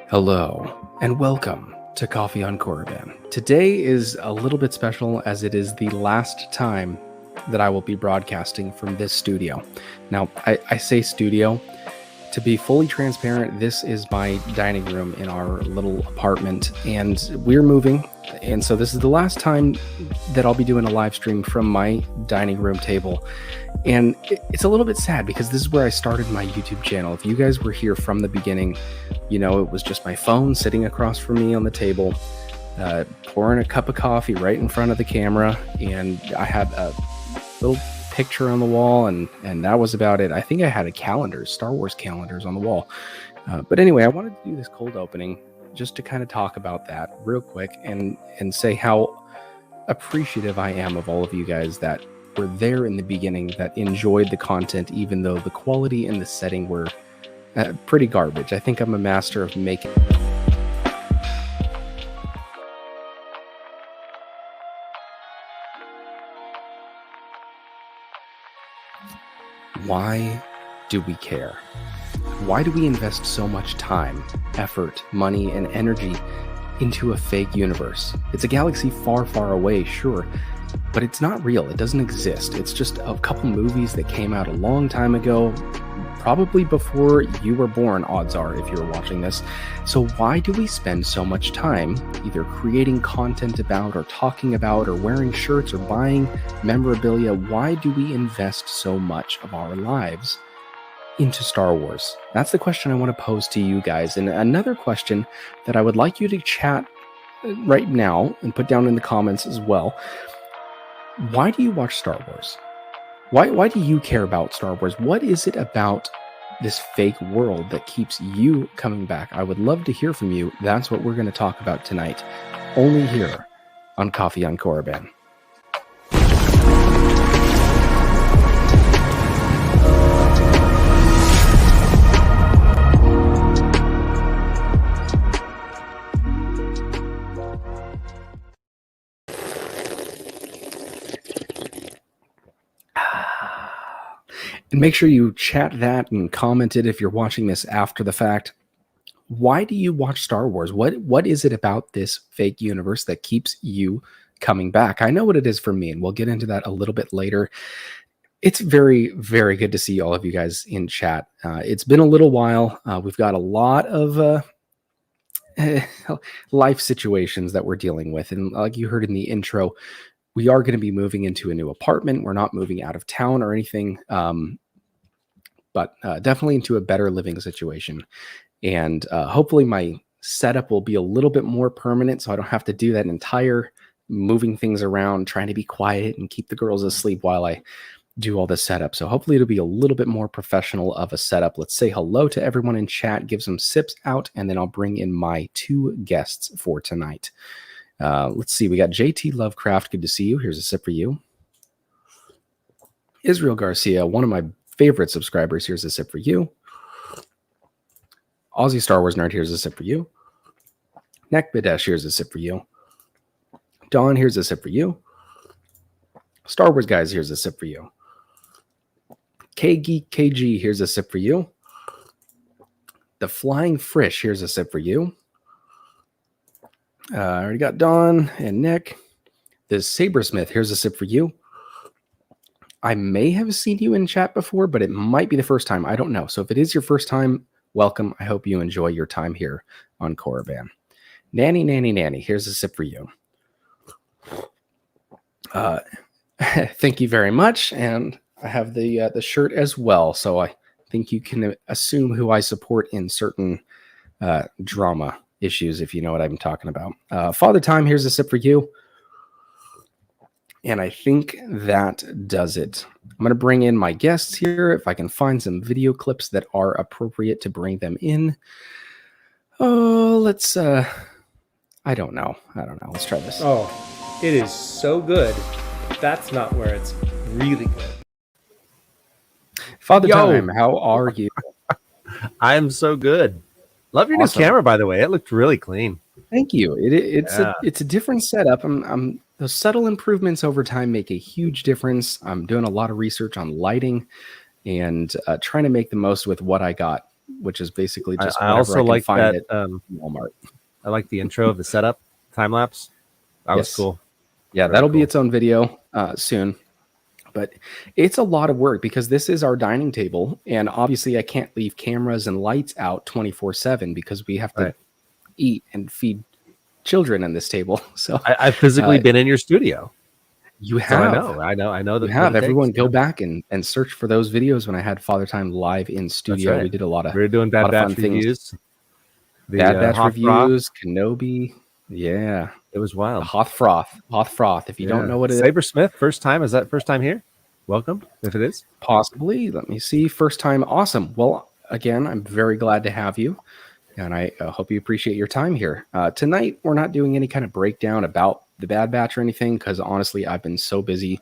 Hello, and welcome to Coffee on Korriban. Today is a little bit special as it is the last time that I will be broadcasting from this studio. Now, I say studio. To be fully transparent, this is my dining room in our little apartment, and we're moving. And so this is the last time that I'll be doing a live stream from my dining room table. And it's a little bit sad because this is where I started my YouTube channel. If you guys were here from the beginning, you know, it was just my phone sitting across from me on the table, pouring a cup of coffee right in front of the camera. And I had a little picture on the wall, and that was about it. I think I had a calendar, Star Wars calendars on the wall. But anyway, I wanted to do this cold opening just to kind of talk about that real quick and say how appreciative I am of all of you guys that were there in the beginning, that enjoyed the content, even though the quality and the setting were pretty garbage. I think I'm a master of making... Why do we care? Why do we invest so much time, effort, money, and energy into a fake universe? It's a galaxy far, far away, sure, but it's not real. It doesn't exist. It's just a couple movies that came out a long time ago, probably before you were born, odds are, if you're watching this. So why do we spend so much time either creating content about or talking about or wearing shirts or buying memorabilia? Why do we invest so much of our lives into Star Wars? That's the question I want to pose to you guys. And another question that I would like you to chat right now and put down in the comments as well. Why do you watch Star Wars? Why do you care about Star Wars? What is it about this fake world that keeps you coming back? I would love to hear from you. That's what we're going to talk about tonight, only here on Coffee on Korriban. And make sure you chat that and comment it if you're watching this after the fact. Why do you watch Star Wars? What is it about this fake universe that keeps you coming back? I know what it is for me, and we'll get into that a little bit later. It's very, very good to see all of you guys in chat. It's been a little while. We've got a lot of life situations that we're dealing with. And like you heard in the intro, we are going to be moving into a new apartment. We're not moving out of town or anything, but definitely into a better living situation. And hopefully my setup will be a little bit more permanent, so I don't have to do that entire moving things around, trying to be quiet and keep the girls asleep while I do all this setup. So hopefully it'll be a little bit more professional of a setup. Let's say hello to everyone in chat, give some sips out, and then I'll bring in my two guests for tonight. Let's see. We got JT Lovecraft. Good to see you. Here's a sip for you. Israel Garcia, one of my favorite subscribers. Here's a sip for you. Aussie Star Wars Nerd. Here's a sip for you. Neck Badesh. Here's a sip for you. Dawn. Here's a sip for you. Star Wars Guys. Here's a sip for you. KG. Here's a sip for you. The Flying Frisch. Here's a sip for you. I already got Dawn and Nick. The Sabersmith, here's a sip for you. I may have seen you in chat before, but it might be the first time. I don't know. So if it is your first time, welcome. I hope you enjoy your time here on Korriban. Nanny, here's a sip for you. Thank you very much. And I have the shirt as well. So I think you can assume who I support in certain drama issues, if you know what I'm talking about. Father Time, here's a sip for you. And I think that does it. I'm going to bring in my guests here, if I can find some video clips that are appropriate to bring them in. Oh, let's, I don't know. Let's try this. Oh, it is so good. That's not where it's really good. Father Time, how are you? I am so good. Love your new camera, by the way. It looked really clean. Thank you. It's a different setup. Those subtle improvements over time make a huge difference. I'm doing a lot of research on lighting and trying to make the most with what I got. which is basically just I whatever also I can like find that. at Walmart. I like the intro of the setup time lapse. That was Yes. cool. Yeah, Very that'll be cool. its own video soon. But it's a lot of work because this is our dining table. And obviously I can't leave cameras and lights out 24/7 because we have to Right. eat and feed children in this table. So I've physically been in your studio, you so have. I know that You have. what it Everyone takes, go back and search for those videos when I had Father Time live in That's studio. right. We did a lot of We were doing Bad fun Batch things. reviews. The Bad Batch Hoth Froth. reviews, Kenobi. Yeah. It was The wild. Hoth Froth. Hoth Froth. If you don't know what it is, Saber Smith, first time. Is that first time here? Welcome, if it is. possibly. Let me see. First time. Awesome. Well, again, I'm very glad to have you. And I hope you appreciate your time here. Tonight, we're not doing any kind of breakdown about the Bad Batch or anything because honestly, I've been so busy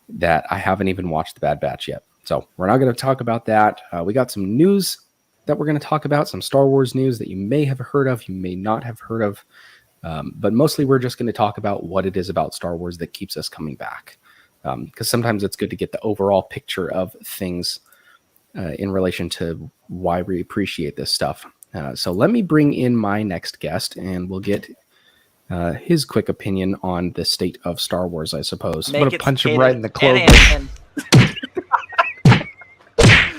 that I haven't even watched the Bad Batch yet. So we're not going to talk about that. We got some news that we're going to talk about, some Star Wars news that you may have heard of, you may not have heard of. But mostly we're just going to talk about what it is about Star Wars that keeps us coming back. Because sometimes it's good to get the overall picture of things in relation to why we appreciate this stuff. So let me bring in my next guest and we'll get his quick opinion on the state of Star Wars, I suppose. I'm going to punch him right in the clothing.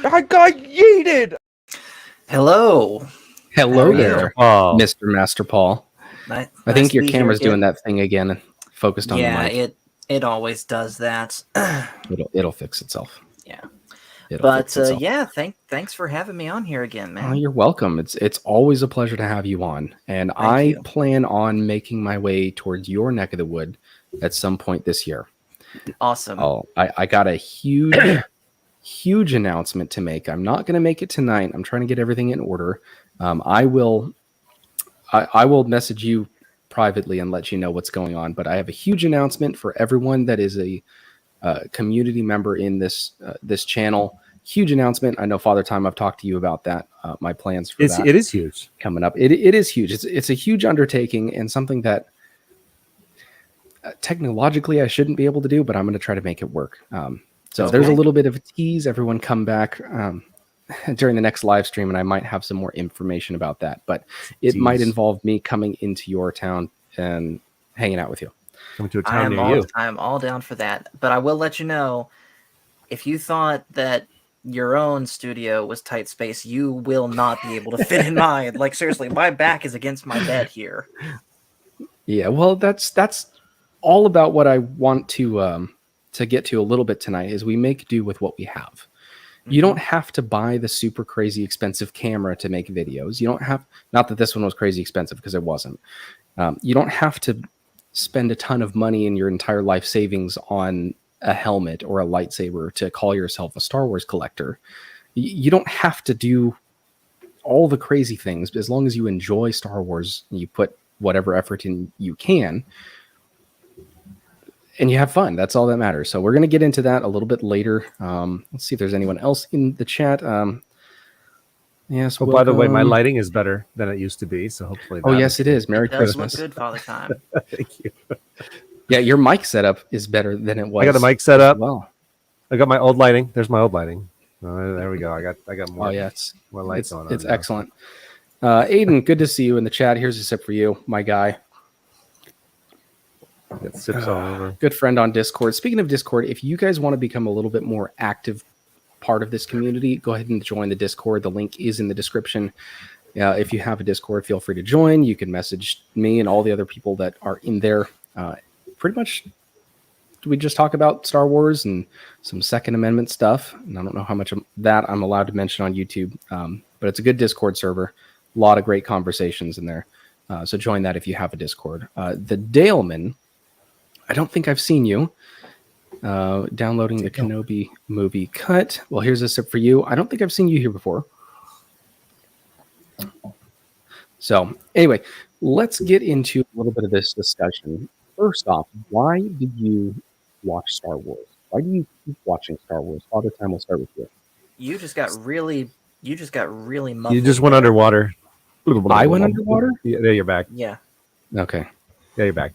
I got yeeted. Hello. Hello How are there, Oh, Mr. Master Paul. Nice I think to your be here camera's again. doing that thing again, focused on the Yeah, mic. it always does that. It'll fix itself. Yeah. It'll But fix itself. yeah, thanks for having me on here again, Oh, man. you're welcome. It's always a pleasure to have you on. And Thank I you. plan on making my way towards your neck of the wood at some point this year. Awesome. I got a huge, huge announcement to make. I'm not going to make it tonight. I'm trying to get everything in order. I will message you privately and let you know what's going on. But I have a huge announcement for everyone that is a community member in this channel. Huge announcement. I know Father Time, I've talked to you about that. My plans for that. it is huge. Coming up. It is huge. It's a huge undertaking and something that technologically I shouldn't be able to do, but I'm going to try to make it work. So there's a little bit of a tease. Everyone come back during the next live stream and I might have some more information about that, but it might involve me coming into your town and hanging out with you. Coming to a town near you. I am all down for that. But I will let you know, if you thought that your own studio was tight space, you will not be able to fit in mine. Like seriously, my back is against my bed here. Yeah, well, that's all about what I want to get to a little bit tonight. Is we make do with what we have. You don't have to buy the super crazy expensive camera to make videos. You don't have, not that this one was crazy expensive because it wasn't. You don't have to spend a ton of money in your entire life savings on a helmet or a lightsaber to call yourself a Star Wars collector. You don't have to do all the crazy things, but as long as you enjoy Star Wars, you put whatever effort in you can, and you have fun. That's all that matters. So we're going to get into that a little bit later. Let's see if there's anyone else in the chat. Yes. Oh, by the way, my lighting is better than it used to be, so hopefully. Oh, yes, it is. Merry It does Christmas. look good, Father Time. Thank you. Yeah, your mic setup is better than it was. I got the mic set up. Well, I got my old lighting. There's my old lighting. There we go. I got more. oh yeah, it's more lights on. It's excellent. Aiden, good to see you in the chat. Here's a sip for you, my guy. It sips all over. Good friend on Discord. Speaking of Discord, if you guys want to become a little bit more active part of this community, go ahead and join the Discord. The link is in the description. If you have a Discord, feel free to join. You can message me and all the other people that are in there. Pretty much, we just talk about Star Wars and some Second Amendment stuff. And I don't know how much of that I'm allowed to mention on YouTube, but it's a good Discord server. A lot of great conversations in there. So join that if you have a Discord. The Daleman, I don't think I've seen you. Downloading the Kenobi movie cut. Well, here's a sip for you. I don't think I've seen you here before. So anyway, let's get into a little bit of this discussion. First off, why did you watch Star Wars? Why do you keep watching Star Wars? Father Time, we'll start with you. You just got really muffled. You just went underwater. I went underwater? Yeah, there you're back. Yeah. Okay. Yeah, you're back.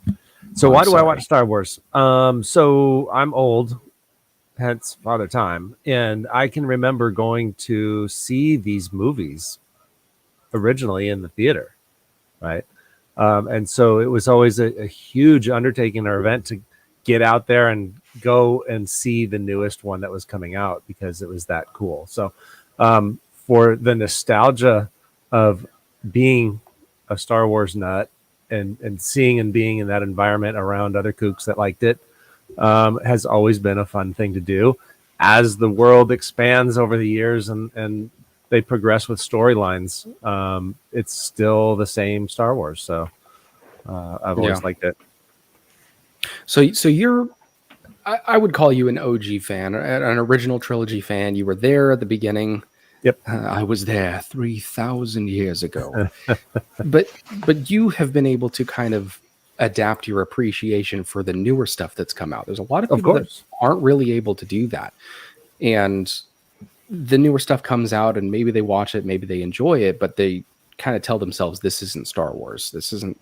So I'm why do I sorry. watch Star Wars? So I'm old. hence Father Time. And I can remember going to see these movies originally in the theater, right? And so it was always a huge undertaking or event to get out there and go and see the newest one that was coming out because it was that cool. So for the nostalgia of being a Star Wars nut and seeing and being in that environment around other kooks that liked it has always been a fun thing to do. As the world expands over the years and they progress with storylines, it's still the same Star Wars. So I've always liked it. So you're, I would call you an OG fan, an original trilogy fan. You were there at the beginning. Yep. I was there 3,000 years ago. but you have been able to kind of adapt your appreciation for the newer stuff that's come out. There's a lot of people that aren't really able to do that. And the newer stuff comes out and maybe they watch it, maybe they enjoy it, but they kind of tell themselves this isn't Star Wars. This isn't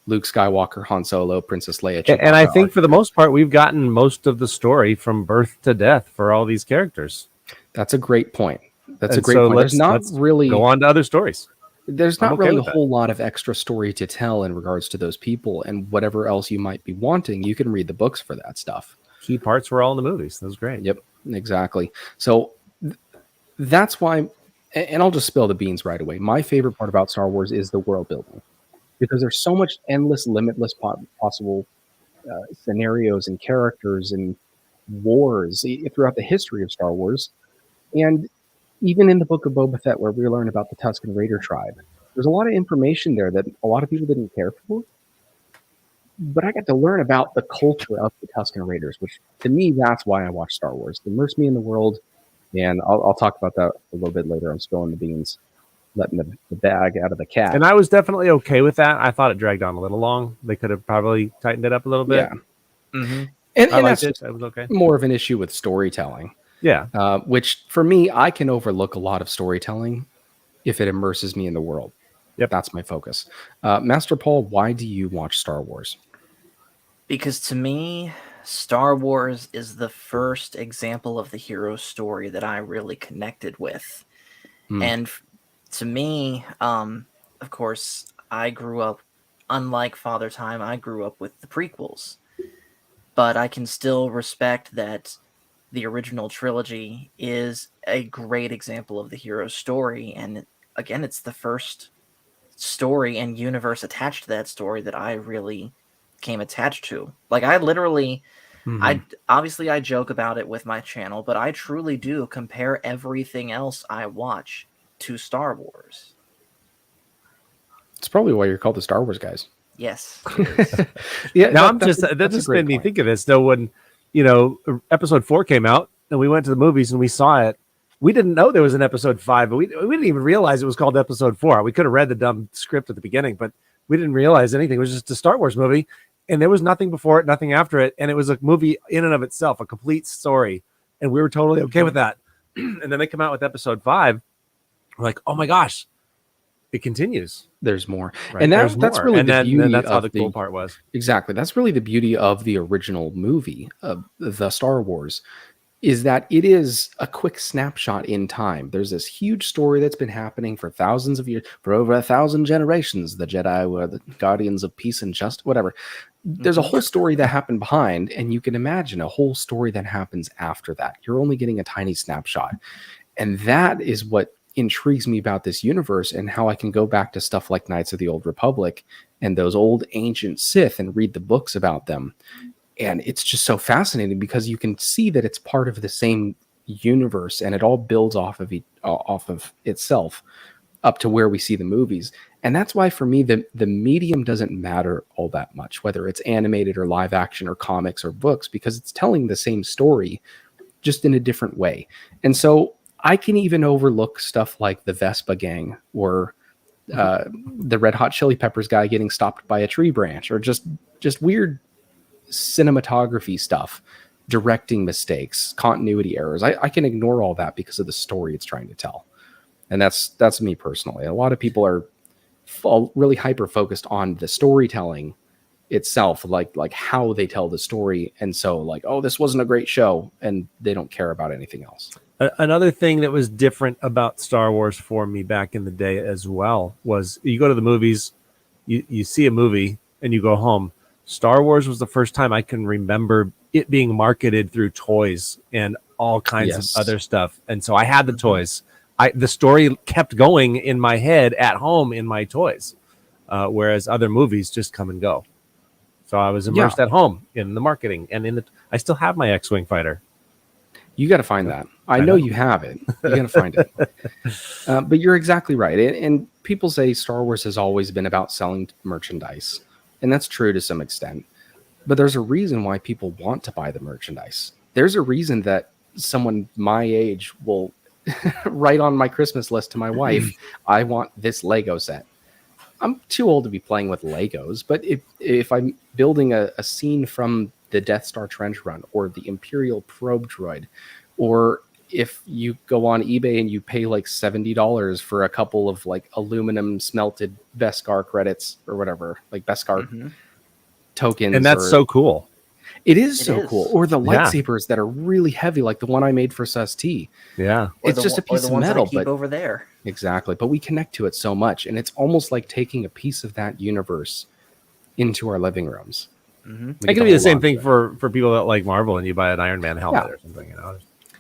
Luke Skywalker, Han Solo, Princess Leia. Chewbacca, and I think for the most part, we've gotten most of the story from birth to death for all these characters. That's a great point. That's a great point. There's not really go on to other stories. There's not really a whole lot of extra story to tell in regards to those people, and whatever else you might be wanting, you can read the books for that stuff. Key parts were all in the movies. That was great. Yep, exactly. So that's why, and I'll just spill the beans right away. My favorite part about Star Wars is the world building, because there's so much endless, limitless possible scenarios and characters and wars throughout the history of Star Wars. And even in the book of Boba Fett, where we learn about the Tusken Raider tribe, there's a lot of information there that a lot of people didn't care for. But I got to learn about the culture of the Tusken Raiders, which to me, that's why I watch Star Wars. It immersed me in the world. And I'll talk about that a little bit later. I'm spilling the beans, letting the bag out of the cat. And I was definitely okay with that. I thought it dragged on a little long. They could have probably tightened it up a little bit. Yeah. Mm-hmm. And that's it. That was okay. More of an issue with storytelling. Yeah. Which for me, I can overlook a lot of storytelling if it immerses me in the world. Yep. That's my focus. Master Paul, why do you watch Star Wars? Because to me, Star Wars is the first example of the hero story that I really connected with. And to me, of course, I grew up, unlike Father Time, I grew up with the prequels. But I can still respect that the original trilogy is a great example of the hero story. And again, it's the first story and universe attached to that story that I really came attached to. Like, I literally, I joke about it with my channel, but I truly do compare everything else I watch to Star Wars. It's probably why you're called the Star Wars guys. Yes. Yeah. Now that just made me think of this though. When episode 4 came out and we went to the movies and we saw it, we didn't know there was an episode 5, but we didn't even realize it was called episode 4. We could have read the dumb script at the beginning, but we didn't realize anything. It was just a Star Wars movie, and there was nothing before it, nothing after it, and it was a movie in and of itself, a complete story, and we were totally okay with that. And then they come out with episode 5. We're like, oh my gosh, it continues. There's more. Right? And that's really the beauty. And that's how the cool part was. Exactly. That's really the beauty of the original movie, the Star Wars, is that it is a quick snapshot in time. There's this huge story that's been happening for thousands of years, for over 1,000 generations. The Jedi were the guardians of peace and justice, whatever. There's a whole story that happened behind, and you can imagine a whole story that happens after that. You're only getting a tiny snapshot. And that is what intrigues me about this universe, and how I can go back to stuff like Knights of the Old Republic and those old ancient Sith and read the books about them. And it's just so fascinating because you can see that it's part of the same universe, and it all builds off of itself up to where we see the movies. And that's why for me, the medium doesn't matter all that much, whether it's animated or live action or comics or books, because it's telling the same story just in a different way. And so I can even overlook stuff like the Vespa gang or the Red Hot Chili Peppers guy getting stopped by a tree branch, or just weird cinematography stuff, directing mistakes, continuity errors. I can ignore all that because of the story it's trying to tell. And that's me personally. A lot of people are really hyper focused on the storytelling itself, like how they tell the story. And so like, oh, this wasn't a great show, and they don't care about anything else. Another thing that was different about Star Wars for me back in the day as well was you go to the movies, you see a movie, and you go home. Star Wars was the first time I can remember it being marketed through toys and all kinds of other stuff. And so I had the toys. The story kept going in my head at home in my toys, whereas other movies just come and go. So I was immersed at home in the marketing, and I still have my X-Wing fighter. You got to find that. I know you have it. You got to find it. But you're exactly right. And people say Star Wars has always been about selling merchandise. And that's true to some extent. But there's a reason why people want to buy the merchandise. There's a reason that someone my age will write on my Christmas list to my wife, I want this Lego set. I'm too old to be playing with Legos, but if I'm building a scene from the Death Star trench run or the Imperial probe droid, or if you go on eBay and you pay like $70 for a couple of like aluminum smelted Beskar credits or whatever, like Beskar tokens. And that's so cool. It is so cool. Or the lightsabers that are really heavy, like the one I made for SUS-T. Yeah. It's just a piece of metal. But over there. Exactly. But we connect to it so much. And it's almost like taking a piece of that universe into our living rooms. It can be the same thing for people that like Marvel and you buy an Iron Man helmet or something, you know.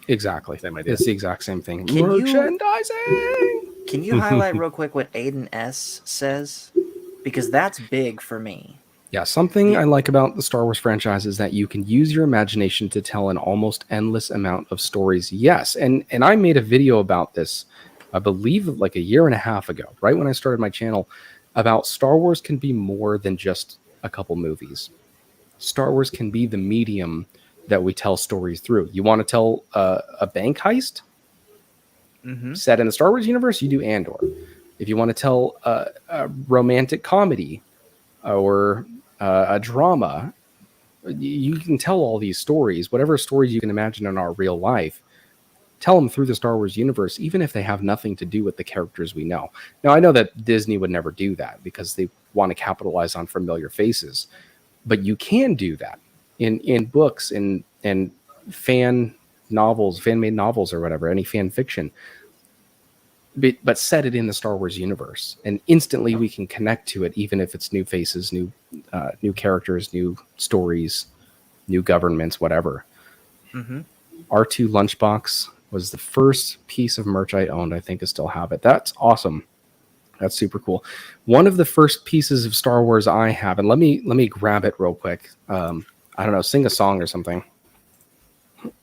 Exactly. Same idea. It's the exact same thing. Merchandising! Can you highlight real quick what Aiden S says? Because that's big for me. Yeah, something I like about the Star Wars franchise is that you can use your imagination to tell an almost endless amount of stories. Yes, and I made a video about this, I believe like a year and a half ago, right when I started my channel, about Star Wars can be more than just a couple movies. Star Wars can be the medium that we tell stories through. You want to tell a bank heist set in the Star Wars universe, you do Andor. If you want to tell a romantic comedy or a drama, you can tell all these stories, whatever stories you can imagine in our real life, tell them through the Star Wars universe, even if they have nothing to do with the characters we know. Now, I know that Disney would never do that because they want to capitalize on familiar faces, but you can do that in books and fan novels, fan-made novels or whatever, any fan fiction. But set it in the Star Wars universe, and instantly we can connect to it, even if it's new faces, new characters, new stories, new governments, whatever. R2 Lunchbox was the first piece of merch I owned. I think I still have it. That's awesome. That's super cool. One of the first pieces of Star Wars I have, and let me grab it real quick. I don't know, sing a song or something.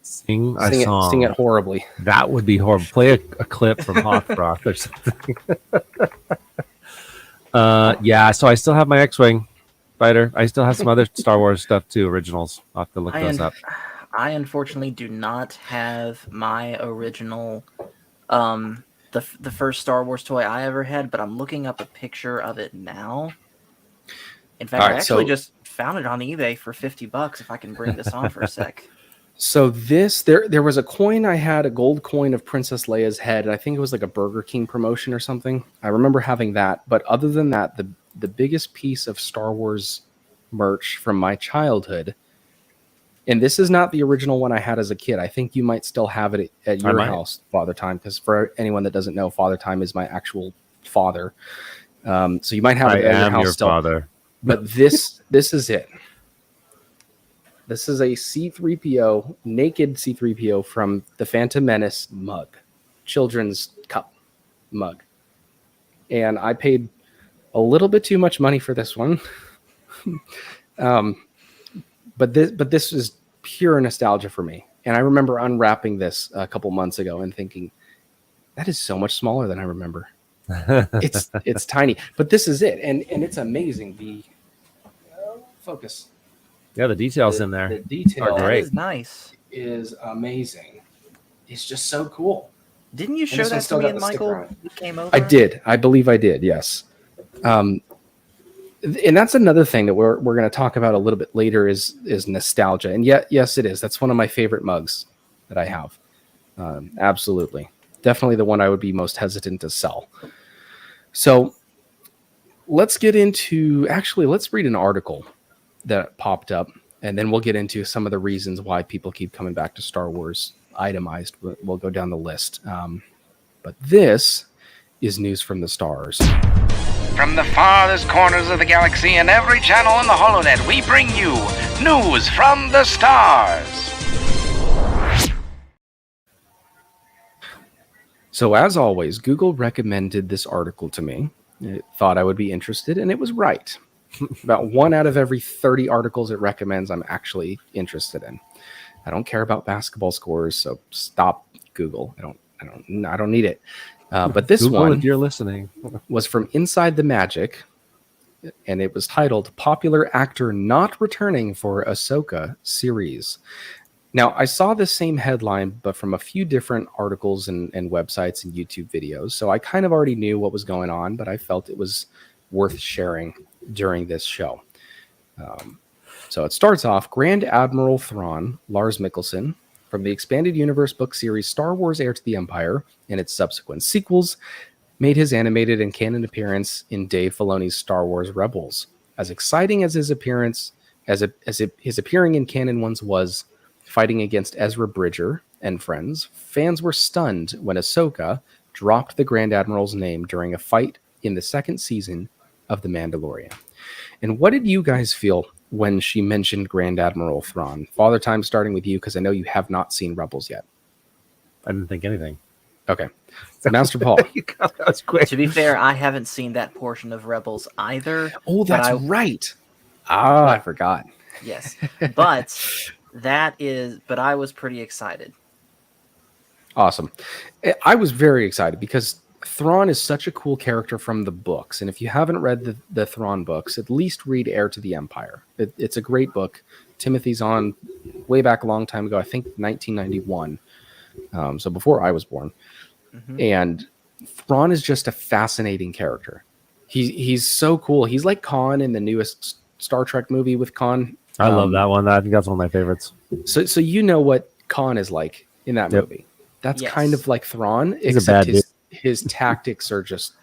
Sing a song. Sing it horribly. That would be horrible. Play a clip from Hothroth or something. So I still have my X-Wing fighter. I still have some other Star Wars stuff too, originals. I'll have to look those up. I unfortunately do not have my original, the first Star Wars toy I ever had, but I'm looking up a picture of it now. In fact, I actually just found it on eBay for $50 if I can bring this on for a sec. So there was a coin I had, a gold coin of Princess Leia's head, and I think it was like a Burger King promotion or something. I remember having that, but other than that, the biggest piece of Star Wars merch from my childhood, and this is not the original one I had as a kid. I think you might still have it at your house, Father Time, because for anyone that doesn't know, Father Time is my actual father. So you might have it at your house still. Father. But this is it. This is a C-3PO, naked C-3PO from the Phantom Menace mug, children's cup mug. And I paid a little bit too much money for this one. But this is pure nostalgia for me. And I remember unwrapping this a couple months ago and thinking, that is so much smaller than I remember. It's tiny, but this is it. And it's amazing. Focus. Yeah, the details in there. The detail are great. Is nice. Is amazing. It's just so cool. Didn't you show that to me and Michael? You came over? I did. I believe I did. Yes. And that's another thing that we're going to talk about a little bit later is nostalgia. And yes, it is. That's one of my favorite mugs that I have. Absolutely. Definitely the one I would be most hesitant to sell. So let's get into, let's read an article that popped up, and then we'll get into some of the reasons why people keep coming back to Star Wars itemized. We'll go down the list. But this is news from the stars. From the farthest corners of the galaxy and every channel in the holonet, we bring you news from the stars. So as always, Google recommended this article to me. It thought I would be interested, and it was right. About 1 out of every 30 articles it recommends I'm actually interested in. I don't care about basketball scores, so stop, Google. I don't need it. But this Google, one, if you're listening, was from Inside the Magic, and it was titled "Popular Actor Not Returning for Ahsoka Series." Now, I saw the same headline, but from a few different articles and websites and YouTube videos, so I kind of already knew what was going on, but I felt it was worth sharing during this show. So it starts off, Grand Admiral Thrawn, Lars Mikkelsen, from the expanded universe book series Star Wars Heir to the Empire and its subsequent sequels, made his animated and canon appearance in Dave Filoni's Star Wars Rebels. As exciting as his appearance, his appearing in canon ones was, fighting against Ezra Bridger and friends, fans were stunned when Ahsoka dropped the Grand Admiral's name during a fight in the second season of The Mandalorian. And what did you guys feel when she mentioned Grand Admiral Thrawn? Father Time, starting with you, because I know you have not seen Rebels yet. I didn't think anything. Okay. Master Paul. That was quick. To be fair, I haven't seen that portion of Rebels either. Oh, that's right. I forgot. Yes. But but I was pretty excited. Awesome. I was very excited because Thrawn is such a cool character from the books. And if you haven't read the Thrawn books, at least read Heir to the Empire. It's a great book. Timothy's on way back a long time ago, I think 1991. So before I was born. Mm-hmm. And Thrawn is just a fascinating character. He's so cool. He's like Khan in the newest Star Trek movie with Khan. I love that one. I think that's one of my favorites. So you know what Khan is like in that movie. That's kind of like Thrawn, except his tactics are just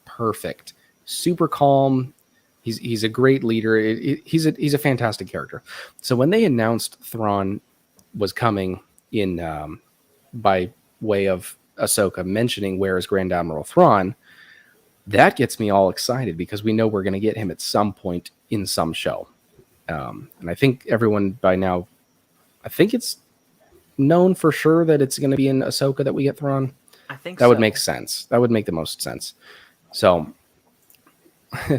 perfect. Super calm. He's a great leader. He's a fantastic character. So when they announced Thrawn was coming in by way of Ahsoka mentioning where is Grand Admiral Thrawn, that gets me all excited because we know we're going to get him at some point in some show. And I think everyone by now, I think it's known for sure that it's going to be in Ahsoka that we get Thrawn. I think that would make sense. That would make the most sense. So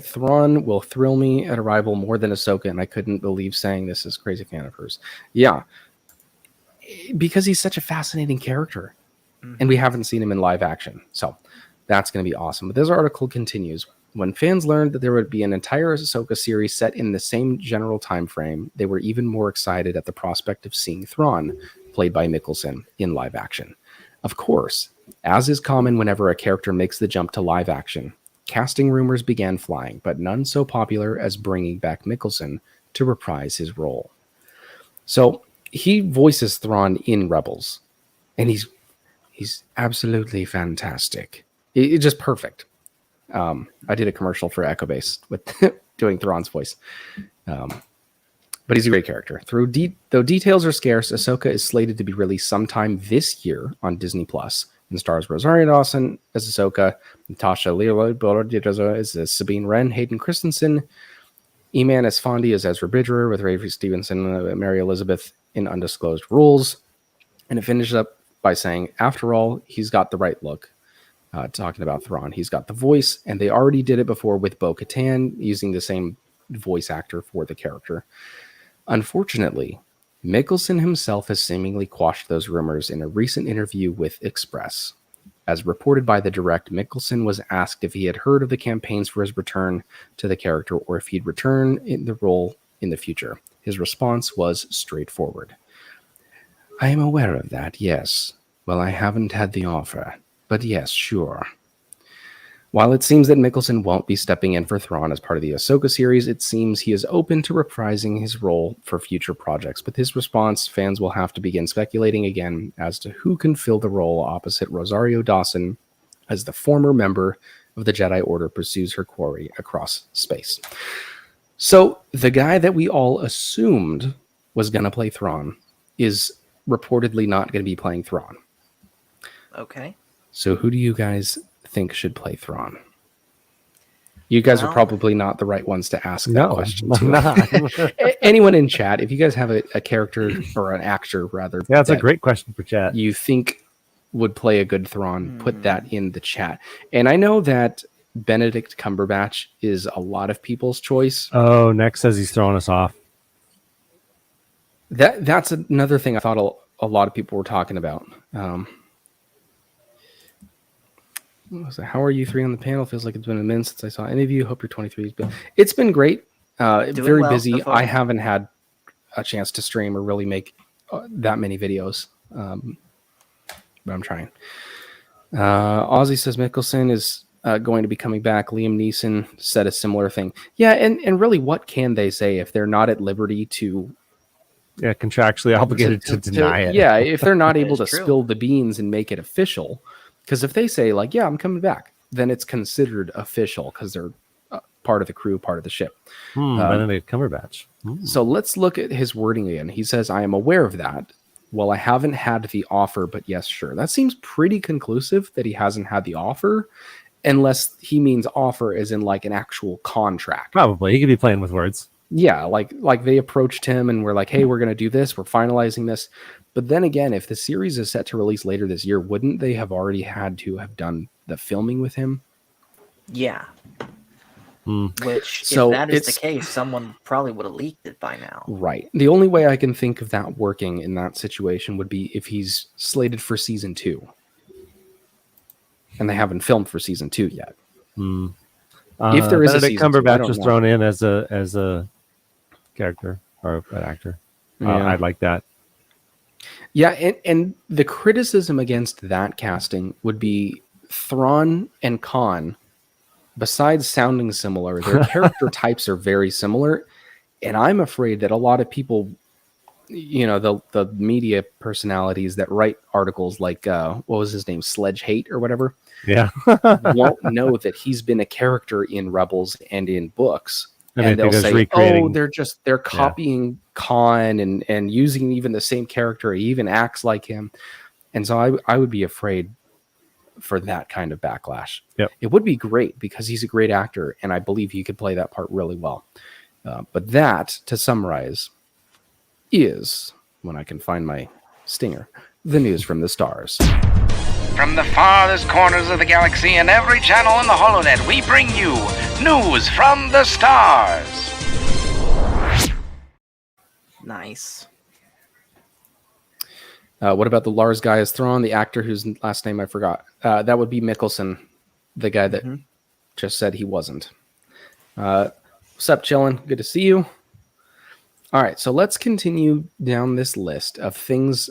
Thrawn will thrill me at arrival more than Ahsoka, and I couldn't believe saying this as crazy fan of hers. Yeah, because he's such a fascinating character, and we haven't seen him in live action. So that's going to be awesome. But this article continues. When fans learned that there would be an entire Ahsoka series set in the same general time frame, they were even more excited at the prospect of seeing Thrawn, played by Mikkelsen, in live action. Of course, as is common whenever a character makes the jump to live action, casting rumors began flying, but none so popular as bringing back Mikkelsen to reprise his role. So he voices Thrawn in Rebels, and he's absolutely fantastic. It's just perfect. I did a commercial for Echobase with doing Thrawn's voice. But he's a great character. Though details are scarce, Ahsoka is slated to be released sometime this year on Disney Plus, and stars Rosario Dawson as Ahsoka, Natasha Leopold as Sabine Wren, Hayden Christensen, Eman Esfandi as Ezra Bridger, with Ray Stevenson and Mary Elizabeth in undisclosed roles. And it finishes up by saying, after all, he's got the right look. Talking about Thrawn, he's got the voice, and they already did it before with Bo-Katan, using the same voice actor for the character. Unfortunately, Mikkelsen himself has seemingly quashed those rumors in a recent interview with Express. As reported by The Direct, Mikkelsen was asked if he had heard of the campaigns for his return to the character or if he'd return in the role in the future. His response was straightforward. I am aware of that, yes. Well, I haven't had the offer. But yes, sure. While it seems that Mikkelsen won't be stepping in for Thrawn as part of the Ahsoka series, it seems he is open to reprising his role for future projects. With his response, fans will have to begin speculating again as to who can fill the role opposite Rosario Dawson as the former member of the Jedi Order pursues her quarry across space. So the guy that we all assumed was going to play Thrawn is reportedly not going to be playing Thrawn. Okay. So who do you guys think should play Thrawn? You guys are probably not the right ones to ask that question to. Not. Anyone in chat, if you guys have a character or an actor, rather. Yeah, that's a great question for chat. You think would play a good Thrawn, put that in the chat. And I know that Benedict Cumberbatch is a lot of people's choice. Oh, Next says he's throwing us off. That's another thing I thought a lot of people were talking about. How are you three on the panel? Feels like it's been a minute since I saw any of you. Hope you're 23. It's been great. Very busy. So I haven't had a chance to stream or really make that many videos. But I'm trying. Ozzy says Mickelson is going to be coming back. Liam Neeson said a similar thing. Yeah, and really, what can they say if they're not at liberty to... Yeah, contractually obligated to deny it. Yeah, if they're not able to true. spill the beans and make it official... Because if they say, like, yeah, I'm coming back, then it's considered official because they're part of the crew, part of the ship. Benedict Cumberbatch. So let's look at his wording again. He says, I am aware of that. Well, I haven't had the offer, but yes, sure. That seems pretty conclusive that he hasn't had the offer, unless he means offer as in, like, an actual contract. Probably. He could be playing with words. Yeah, like they approached him and were like, hey, we're going to do this. We're finalizing this. But then again, if the series is set to release later this year, wouldn't they have already had to have done the filming with him? Yeah. Which, So if that is the case, someone probably would have leaked it by now. Right. The only way I can think of that working in that situation would be if he's slated for season 2. And they haven't filmed for season 2 yet. If there is a Benedict season Cumberbatch 2, was thrown in as a character or an actor. Yeah. I'd like that. Yeah, and the criticism against that casting would be Thrawn and Khan, besides sounding similar, their character types are very similar. And I'm afraid that a lot of people, you know, the media personalities that write articles like, what was his name, Sledge Hate or whatever, Yeah. won't know that he's been a character in Rebels and in books. And they'll say, recreating... oh, they're copying Khan and using even the same character. He even acts like him. And so I would be afraid for that kind of backlash. Yep. It would be great because he's a great actor, and I believe he could play that part really well. But that, to summarize, is, when I can find my stinger, the news from the stars. From the farthest corners of the galaxy and every channel in the holonet, we bring you news from the stars. Nice. What about the Lars guy as Thrawn, the actor whose last name I forgot? That would be Mickelson, the guy that just said he wasn't. What's up, chillin'? Good to see you. All right, so let's continue down this list of things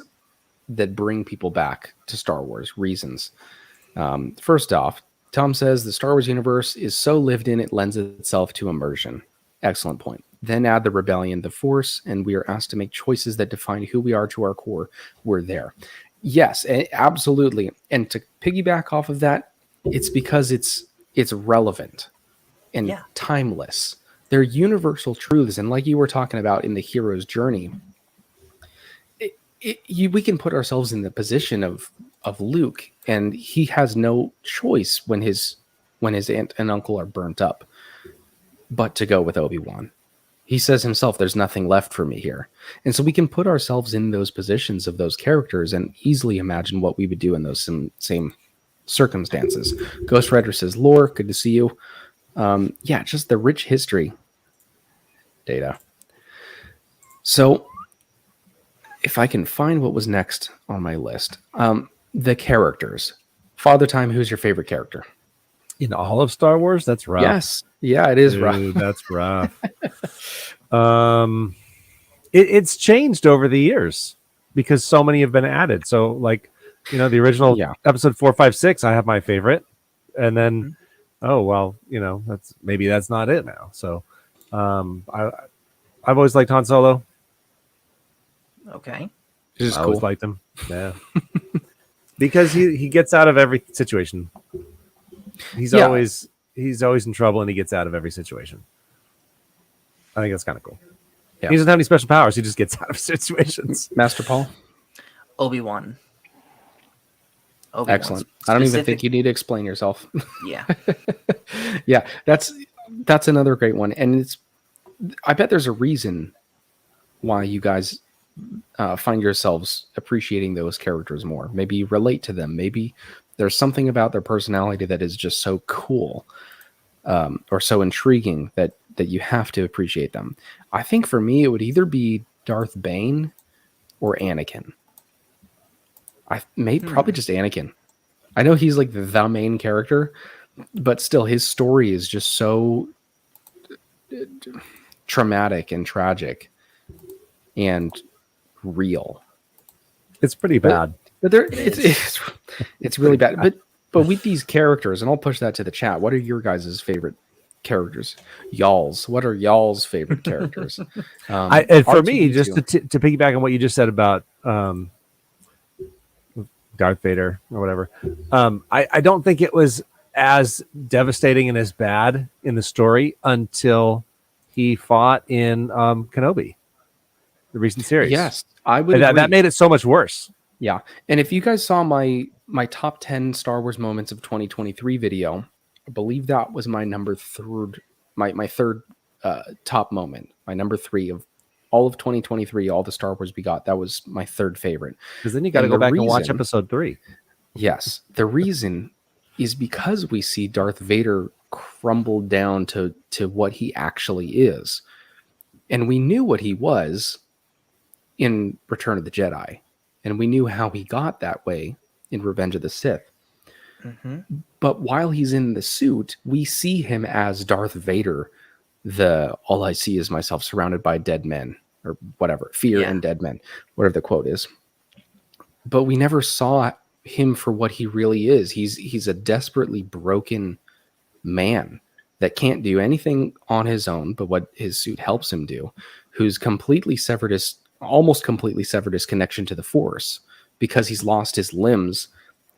that bring people back to Star Wars, reasons. First off, Tom says the Star Wars universe is so lived in it lends itself to immersion. Excellent point. Then add the rebellion, the Force, and we are asked to make choices that define who we are to our core. We're there. Yes, absolutely. And to piggyback off of that, it's because it's relevant and timeless. They're universal truths. And like you were talking about in the hero's journey, we can put ourselves in the position of Luke, and he has no choice when his aunt and uncle are burnt up, but to go with Obi-Wan. He says himself, there's nothing left for me here. And so we can put ourselves in those positions of those characters and easily imagine what we would do in those same circumstances. Ghost Rider says, lore, good to see you. Just the rich history data. So if I can find what was next on my list, the characters. Father Time, who's your favorite character? In all of Star Wars? That's rough. Yes. Yeah, it is rough. That's rough. It's changed over the years because so many have been added. So, like, the original episode 4, 5, 6, I have my favorite. And then, that's not it now. So, I've always liked Han Solo. Okay. This is I cool. always liked him. Yeah. Because he gets out of every situation. He's always in trouble and he gets out of every situation. I think that's kind of cool. Yeah. He doesn't have any special powers. He just gets out of situations. Master Paul. Obi-Wan. Excellent. I don't even think you need to explain yourself. Yeah. Yeah, that's another great one, and I bet there's a reason why you guys find yourselves appreciating those characters more. Maybe you relate to them. Maybe there's something about their personality that is just so cool or so intriguing that you have to appreciate them. I think for me, it would either be Darth Bane or Anakin. Probably just Anakin. I know he's like the main character, but still his story is just so traumatic and tragic and real. It's pretty bad. But it's really bad. But with these characters, and I'll push that to the chat, what are your guys' favorite characters? Y'all's. What are y'all's favorite characters? And for me, just to piggyback on what you just said about Darth Vader or whatever, I don't think it was as devastating and as bad in the story until he fought in Kenobi, the recent series. Yes, I would. That made it so much worse. Yeah, and if you guys saw my top 10 Star Wars moments of 2023 video, I believe that was my third top moment, my number 3 of all of 2023, all the Star Wars we got. That was my third favorite. Because then you got to go back and watch episode 3. Yes, the reason is because we see Darth Vader crumbled down to what he actually is, and we knew what he was in Return of the Jedi. And we knew how he got that way in Revenge of the Sith. Mm-hmm. But while he's in the suit, we see him as Darth Vader, all I see is myself surrounded by dead men, or whatever, fear and dead men, whatever the quote is. But we never saw him for what he really is. He's a desperately broken man that can't do anything on his own but what his suit helps him do, who's almost completely severed his connection to the Force because he's lost his limbs.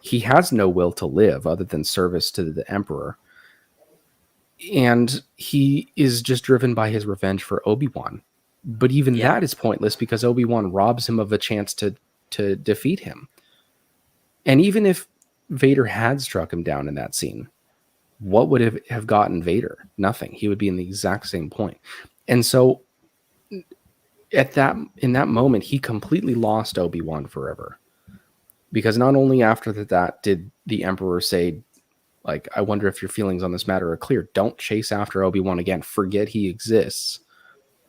He has no will to live other than service to the Emperor. And he is just driven by his revenge for Obi-Wan. But even that is pointless because Obi-Wan robs him of a chance to defeat him. And even if Vader had struck him down in that scene, what would have gotten Vader? Nothing. He would be in the exact same point. And so in that moment, he completely lost Obi-Wan forever. Because not only after that did the Emperor say, like, I wonder if your feelings on this matter are clear. Don't chase after Obi-Wan again. Forget he exists.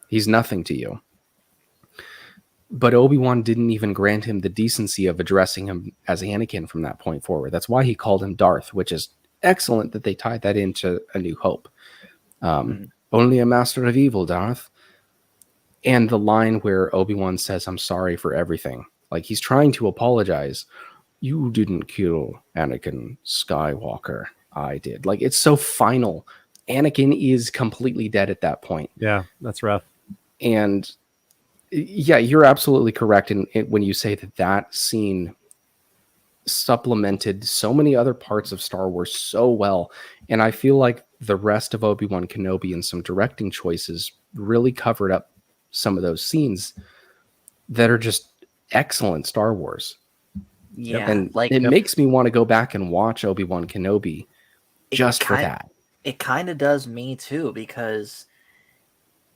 He's nothing to you. But Obi-Wan didn't even grant him the decency of addressing him as Anakin from that point forward. That's why he called him Darth, which is excellent that they tied that into A New Hope. Only a master of evil, Darth. And the line where Obi-Wan says, I'm sorry for everything. Like, he's trying to apologize. You didn't kill Anakin Skywalker. I did. Like, it's so final. Anakin is completely dead at that point. Yeah, that's rough. And yeah, you're absolutely correct when you say that scene supplemented so many other parts of Star Wars so well. And I feel like the rest of Obi-Wan Kenobi and some directing choices really covered up some of those scenes that are just excellent Star Wars. Yeah. And it makes me want to go back and watch Obi-Wan Kenobi just for that. It kind of does me too, because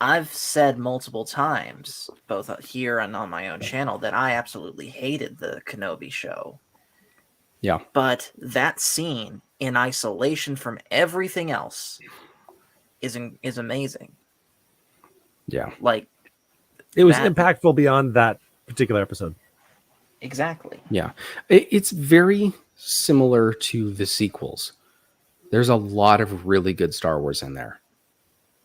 I've said multiple times, both here and on my own channel, that I absolutely hated the Kenobi show. Yeah. But that scene in isolation from everything else is amazing. Yeah. Like, it was impactful beyond that particular episode. Exactly. Yeah. It's very similar to the sequels. There's a lot of really good Star Wars in there.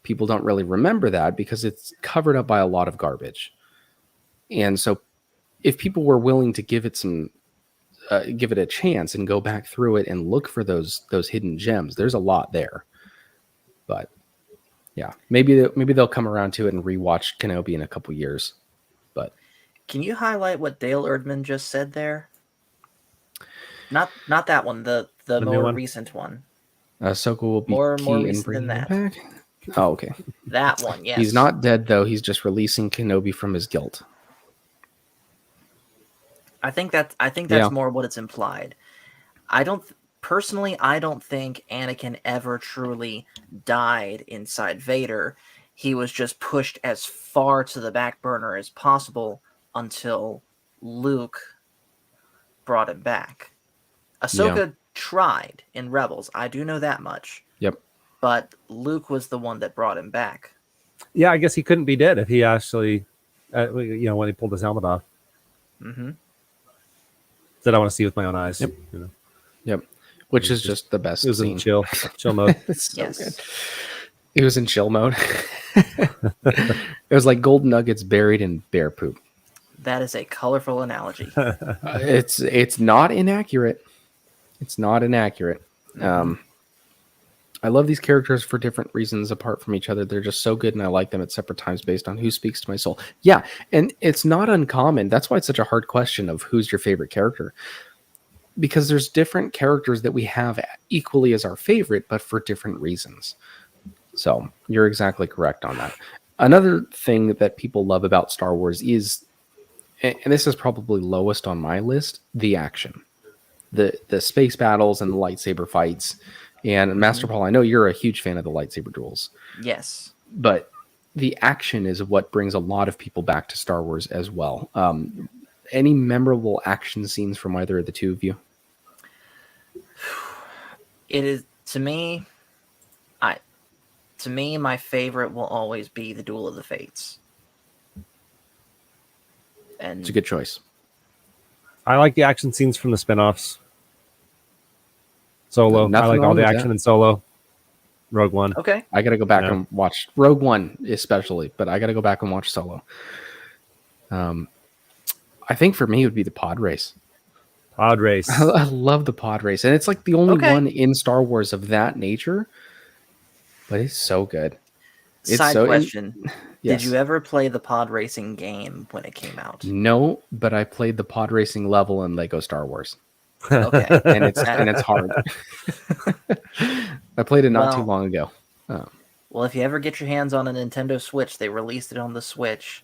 People don't really remember that because it's covered up by a lot of garbage. And so if people were willing to give it a chance and go back through it and look for those hidden gems, there's a lot there. But yeah, maybe they'll come around to it and rewatch Kenobi in a couple years. But can you highlight what Dale Erdman just said there? Not that one, the more recent one. Ahsoka will be more key in recent bringing than it that. back. Oh, okay. That one, yes. He's not dead though. He's just releasing Kenobi from his guilt. I think that's Yeah. more what it's implied. Personally, I don't think Anakin ever truly died inside Vader. He was just pushed as far to the back burner as possible until Luke brought him back. Ahsoka tried in Rebels. I do know that much. Yep. But Luke was the one that brought him back. Yeah, I guess he couldn't be dead if he actually, when he pulled his helmet off. Mm-hmm. That I want to see with my own eyes. Yep. You know, Yep. Which is just the best it was scene. in chill mode. It's so Yes. good. It was in chill mode. It was like gold nuggets buried in bear poop. That is a colorful analogy. It's not inaccurate. It's not inaccurate. I love these characters for different reasons apart from each other. They're just so good, and I like them at separate times based on who speaks to my soul. Yeah, and it's not uncommon. That's why it's such a hard question of who's your favorite character. Because there's different characters that we have equally as our favorite, but for different reasons. So you're exactly correct on that. Another thing that people love about Star Wars is, and this is probably lowest on my list, the action. The space battles and the lightsaber fights. And Master Paul, I know you're a huge fan of the lightsaber duels. Yes. But the action is what brings a lot of people back to Star Wars as well. Any memorable action scenes from either of the two of you? It is, to me, my favorite will always be the Duel of the Fates. And It's a good choice. I like the action scenes from the spinoffs. Solo. Nothing I like all wrong the with action that. in Solo. Rogue One. okay. I got to go back Yeah. and watch Rogue One, especially, but I got to go back and watch Solo. I think for me it would be the pod race. Pod race. I love the pod race, and it's like the only Okay. one in Star Wars of that nature. But it's so good. It's Side so question. Yes. Did you ever play the pod racing game when it came out? No, but I played the pod racing level in Lego Star Wars, Okay. and it's hard. I played it not too Well- long ago. Well, if you ever get your hands on a Nintendo Switch, they released it on the Switch.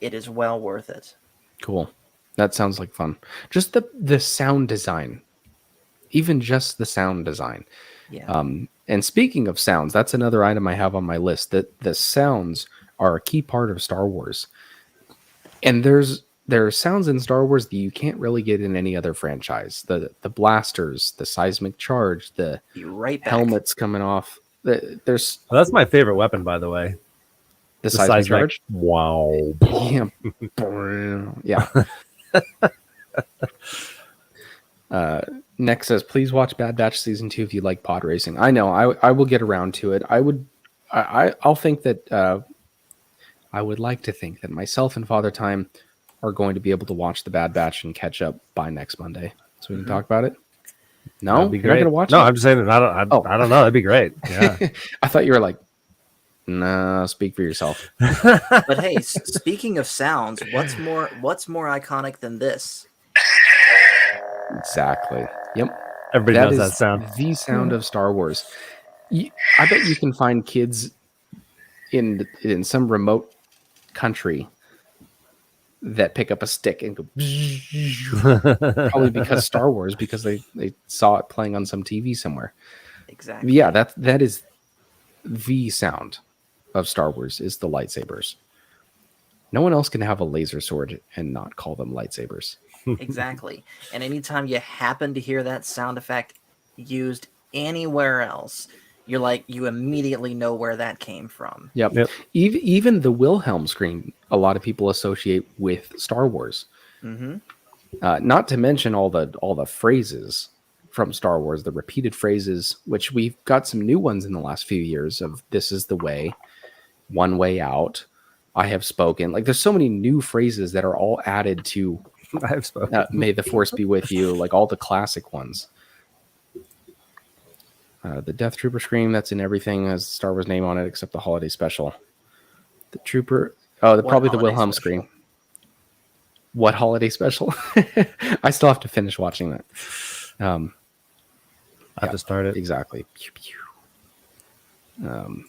It is well worth it. Cool. That sounds like fun. Just the sound design, even just the sound design. Yeah. And speaking of sounds, that's another item I have on my list. That the sounds are a key part of Star Wars, and there are sounds in Star Wars that you can't really get in any other franchise. The blasters, the seismic charge, the Be right back. helmets coming off. There's Well, that's my favorite weapon, by the way. the seismic seismic. charge. Wow. Yeah. Next says, please watch Bad Batch season 2 if you like pod racing. I know. I will get around to it. I'll think that I would like to think that myself and Father Time are going to be able to watch the Bad Batch and catch up by next Monday, so we can talk about it. No, That'd be you're not great. going to watch No, it. I'm just saying that I don't know. That'd be great. Yeah. I thought you were like, nah. Speak for yourself. But hey, speaking of sounds, what's more iconic than this? Exactly. Yep. Everybody knows that is sound. the sound of Star Wars. I bet you can find kids in some remote country that pick up a stick and go probably because Star Wars, because they saw it playing on some TV somewhere. Exactly. Yeah, that is the sound of Star Wars, is the lightsabers. No one else can have a laser sword and not call them lightsabers. Exactly. And anytime you happen to hear that sound effect used anywhere else, you immediately know where that came from. Yep. Yep. Even the Wilhelm scream, a lot of people associate with Star Wars. Mm-hmm. Not to mention all the phrases from Star Wars, the repeated phrases, which we've got some new ones in the last few years of "This is the way," "One way out," "I have spoken." Like, there's so many new phrases that are all added to I've spoken. "May the Force be with you," like all the classic ones. The Death Trooper scream, that's in everything, has Star Wars name on it except the holiday special. The Trooper, What probably the holiday Wilhelm special? scream. What holiday special? I still have to finish watching that. I have to start it. Exactly. Pew, pew.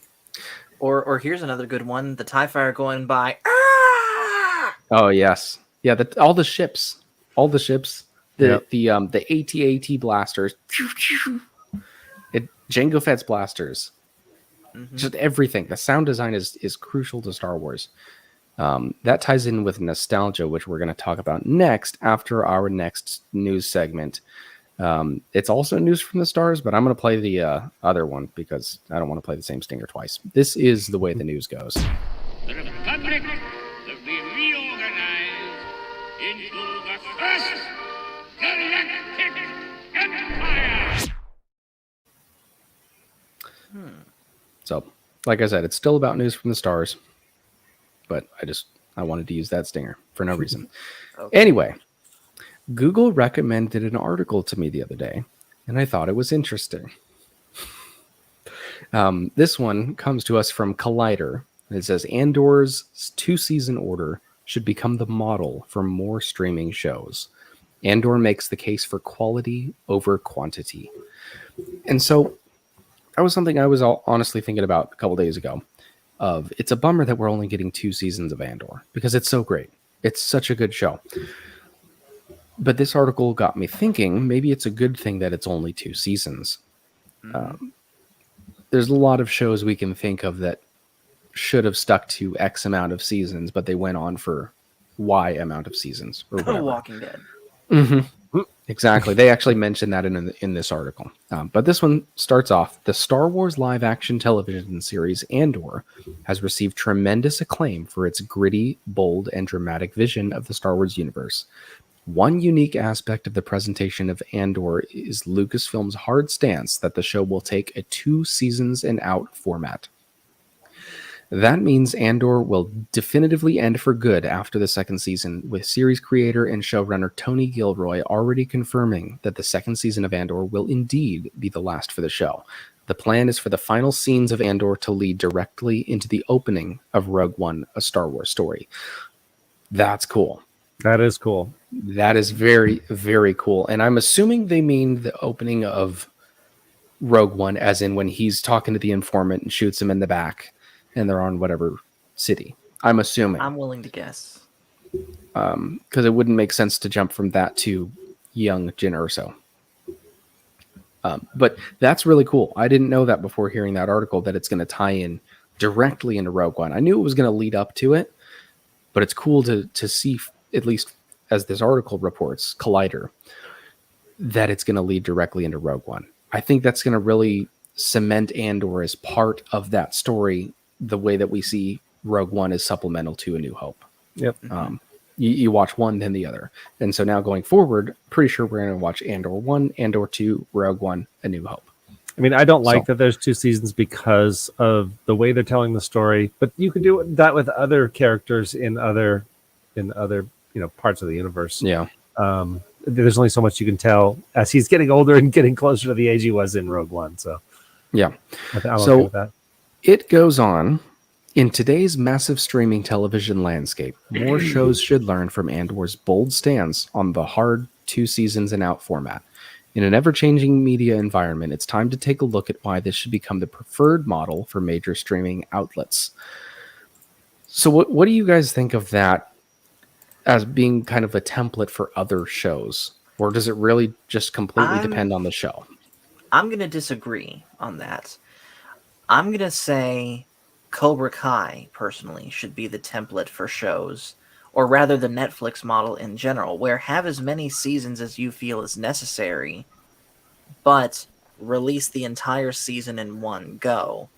Or here's another good one: the TIE fighter going by. Ah! Oh yes, yeah. All the ships, Yep. the AT-AT blasters, Jango Fett's blasters, Mhm. just everything. The sound design is crucial to Star Wars. That ties in with nostalgia, which we're going to talk about next after our next news segment. It's also news from the stars, but I'm going to play the other one because I don't want to play the same stinger twice. This is the way the news goes. The Republic will be reorganized into the first galactic empire. So, like I said, it's still about news from the stars, but I wanted to use that stinger for no reason. Okay. Anyway, Google recommended an article to me the other day, and I thought it was interesting. This one comes to us from Collider. It says Andor's 2-season order should become the model for more streaming shows. Andor makes the case for quality over quantity. And so that was something I was honestly thinking about a couple days ago. It's a bummer that we're only getting 2 seasons of Andor because it's so great. It's such a good show. But this article got me thinking, maybe it's a good thing that it's only 2 seasons. There's a lot of shows we can think of that should have stuck to X amount of seasons, but they went on for Y amount of seasons or whatever. Walking Dead. Mm-hmm. Exactly. They actually mentioned that in this article. But this one starts off, the Star Wars live-action television series Andor has received tremendous acclaim for its gritty, bold, and dramatic vision of the Star Wars universe. One unique aspect of the presentation of Andor is Lucasfilm's hard stance that the show will take a 2 seasons and out format. That means Andor will definitively end for good after the 2nd season, with series creator and showrunner Tony Gilroy already confirming that the 2nd season of Andor will indeed be the last for the show. The plan is for the final scenes of Andor to lead directly into the opening of Rogue One, A Star Wars Story. That's cool. That is cool. That is very, very cool. And I'm assuming they mean the opening of Rogue One, as in when he's talking to the informant and shoots him in the back, and they're on whatever city. I'm assuming. I'm willing to guess. Because it wouldn't make sense to jump from that to young Jyn Erso. But that's really cool. I didn't know that before hearing that article, that it's going to tie in directly into Rogue One. I knew it was going to lead up to it, but it's cool to see, at least as this article reports, Collider, that it's going to lead directly into Rogue One. I think that's going to really cement Andor as part of that story, the way that we see Rogue One as supplemental to A New Hope. Yep. You watch one, then the other. And so now going forward, pretty sure we're going to watch Andor 1, Andor 2, Rogue One, A New Hope. I mean, I don't like that there's 2 seasons because of the way they're telling the story, but you could do that with other characters in other parts of the universe. Yeah. There's only so much you can tell as he's getting older and getting closer to the age he was in Rogue One. So yeah. I'm okay with that. It goes on. In today's massive streaming television landscape, more shows should learn from Andor's bold stance on the hard 2 seasons and out format. In an ever-changing media environment, it's time to take a look at why this should become the preferred model for major streaming outlets. So what do you guys think of that as being kind of a template for other shows? Or does it really just completely depend on the show? I'm going to disagree on that. I'm going to say Cobra Kai, personally, should be the template for shows, or rather the Netflix model in general, where have as many seasons as you feel is necessary, but release the entire season in one go.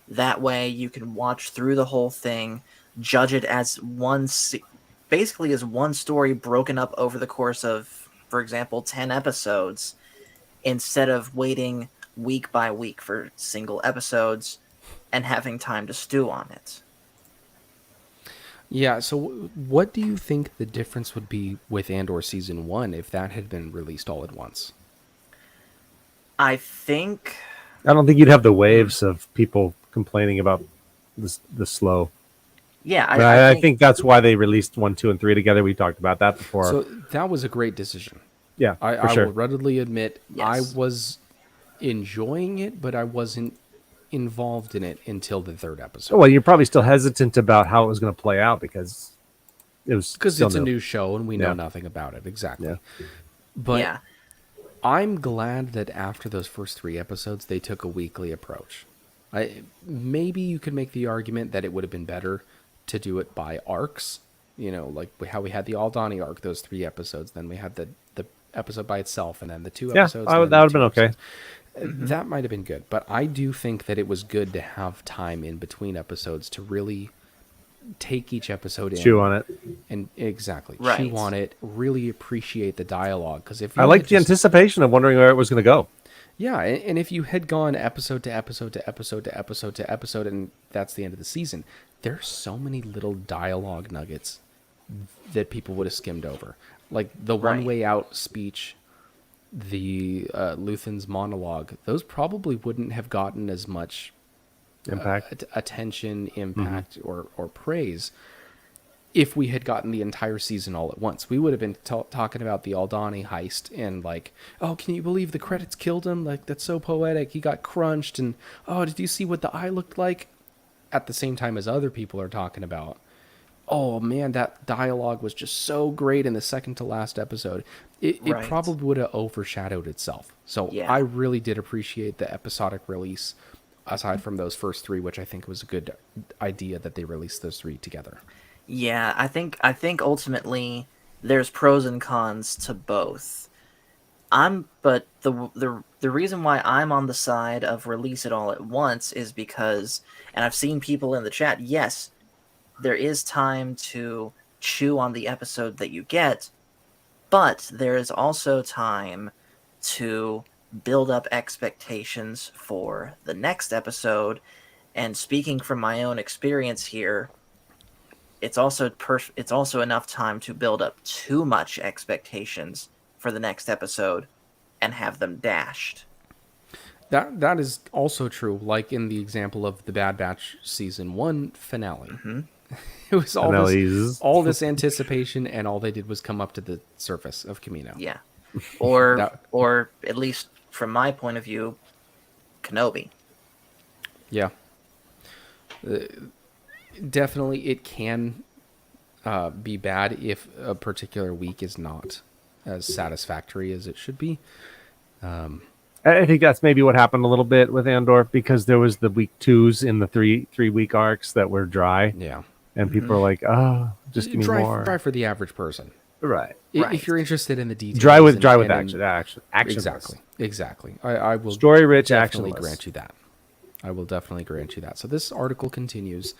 That way you can watch through the whole thing, judge it as basically as one story broken up over the course of, for example, 10 episodes, instead of waiting week by week for single episodes and having time to stew on it. Yeah, so what do you think the difference would be with Andor Season 1 if that had been released all at once? I don't think you'd have the waves of people complaining about the slow. Yeah, I think that's why they released 1, 2, and 3 together. We talked about that before. So that was a great decision. Yeah, I sure. will readily admit Yes. I was enjoying it, but I wasn't involved in it until the third episode. Well, you're probably still hesitant about how it was going to play out because it was Because still it's a new show and we know Yeah. nothing about it. Exactly. Yeah. But yeah. I'm glad that after those first 3 episodes, they took a weekly approach. Maybe you could make the argument that it would have been better to do it by arcs. Like how we had the Aldani arc, those 3 episodes. Then we had the episode by itself, and then the 2 Yeah, episodes. that would have been okay. That might have been good. But I do think that it was good to have time in between episodes to really take each episode in. Chew on it. And exactly. Right. Chew on it. Really appreciate the dialogue. Because if I like the anticipation of wondering where it was going to go. Yeah, and if you had gone episode to episode to episode to episode to episode, and that's the end of the season, there's so many little dialogue nuggets that people would have skimmed over. Like the Right. One Way Out speech, the Luthen's monologue, those probably wouldn't have gotten as much Impact. attention, impact, or praise if we had gotten the entire season all at once. We would have been talking about the Aldani heist and like, oh, can you believe the credits killed him? Like, that's so poetic. He got crunched. And, oh, did you see what the eye looked like? At the same time as other people are talking about, oh, man, that dialogue was just so great in the second to last episode. It Right. probably would have overshadowed itself. So Yeah. I really did appreciate the episodic release, aside from those first 3, which I think was a good idea that they released those 3 together. Yeah, I think ultimately there's pros and cons to both. But the reason why I'm on the side of release it all at once is because, and I've seen people in the chat, yes, there is time to chew on the episode that you get, but there is also time to build up expectations for the next episode. And speaking from my own experience here, it's also enough time to build up too much expectations for the next episode and have them dashed. That is also true, like in the example of the Bad Batch season 1 finale. It was all this anticipation, and all they did was come up to the surface of Camino. Yeah. Or at least from my point of view, Kenobi. Yeah. Definitely, it can be bad if a particular week is not as satisfactory as it should be. I think that's maybe what happened a little bit with Andor, because there was the week 2s in the three week arcs that were dry. Yeah. And people are like, oh, just give me more. Dry for the average person. Right. If you're interested in the details. Dry with and action. Exactly. I will story rich, definitely actionless. grant you that. I will definitely grant you that. So this article continues.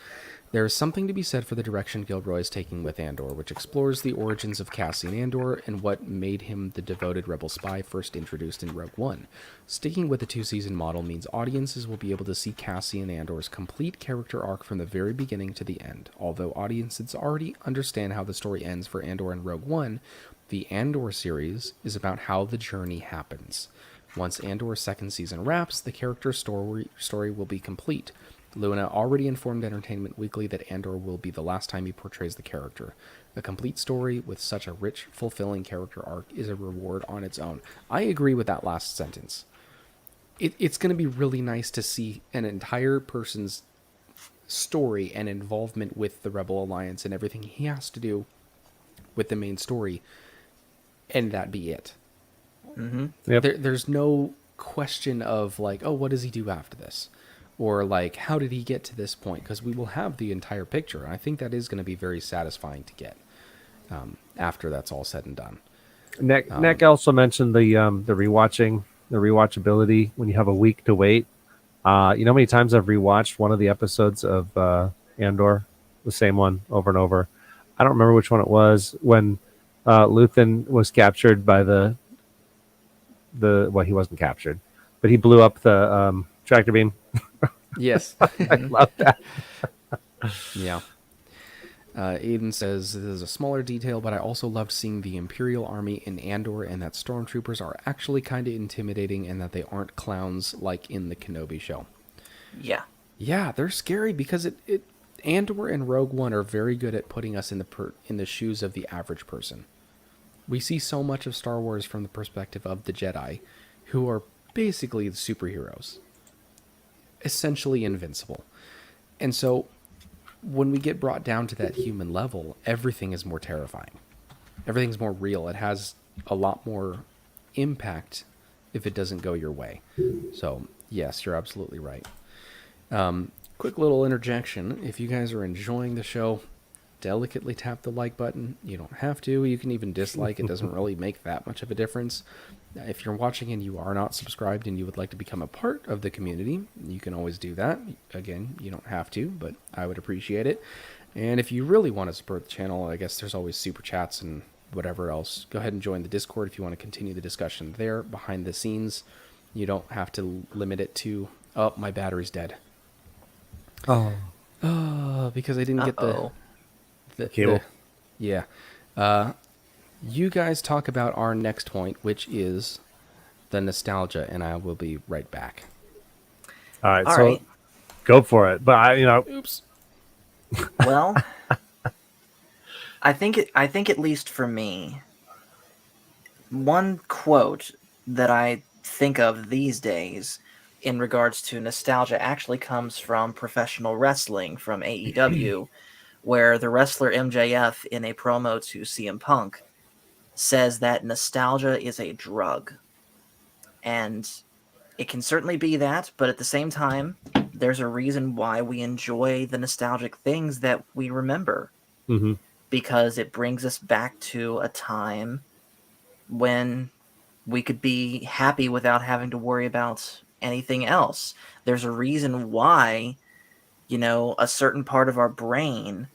There is something to be said for the direction Gilroy is taking with Andor, which explores the origins of Cassian Andor and what made him the devoted rebel spy first introduced in Rogue One. Sticking with the 2-season model means audiences will be able to see Cassian Andor's complete character arc from the very beginning to the end. Although audiences already understand how the story ends for Andor in Rogue One, the Andor series is about how the journey happens. Once Andor's second season wraps, the character's story will be complete. Luna already informed Entertainment Weekly that Andor will be the last time he portrays the character. A complete story with such a rich, fulfilling character arc is a reward on its own. I agree with that last sentence. It's going to be really nice to see an entire person's story and involvement with the Rebel Alliance and everything he has to do with the main story, and that be it. Mm-hmm. Yep. There's no question of like, oh, what does he do after this? Or like, how did he get to this point? Because we will have the entire picture. And I think that is going to be very satisfying to get after that's all said and done. Nick also mentioned the rewatchability when you have a week to wait. You know how many times I've rewatched one of the episodes of Andor, the same one over and over. I don't remember which one it was when Luthen was captured by the well, he wasn't captured, but he blew up the tractor beam. Yes. I love that. Yeah. Aiden says, this is a smaller detail, but I also loved seeing the Imperial Army in Andor and that stormtroopers are actually kind of intimidating and that they aren't clowns like in the Kenobi show. Yeah. Yeah, they're scary because Andor and Rogue One are very good at putting us in the shoes of the average person. We see so much of Star Wars from the perspective of the Jedi, who are basically the superheroes. essentially invincible. And so when we get brought down to that human level, everything is more terrifying. Everything's more real. It has a lot more impact if it doesn't go your way. So, yes, you're absolutely right. Quick little interjection. If you guys are enjoying the show, delicately tap the like button. You don't have to. You can even dislike. It doesn't really make that much of a difference. If you're watching and you are not subscribed and you would like to become a part of the community, you can always do that. Again, you don't have to, but I would appreciate it. And if you really want to support the channel, I guess there's always super chats and whatever else. Go ahead and join the Discord if you want to continue the discussion there behind the scenes. You don't have to limit it to, oh, my battery's dead. Oh, Because I didn't get the cable. Yeah. You guys talk about our next point, which is the nostalgia, and I will be right back. All right. All So right. go for it. But Oops. Well, I think at least for me, one quote that I think of these days in regards to nostalgia actually comes from professional wrestling, from AEW, where the wrestler MJF in a promo to CM Punk says that nostalgia is a drug. And it can certainly be that, but at the same time, there's a reason why we enjoy the nostalgic things that we remember. Mhm. Because it brings us back to a time when we could be happy without having to worry about anything else. There's a reason why, a certain part of our brain,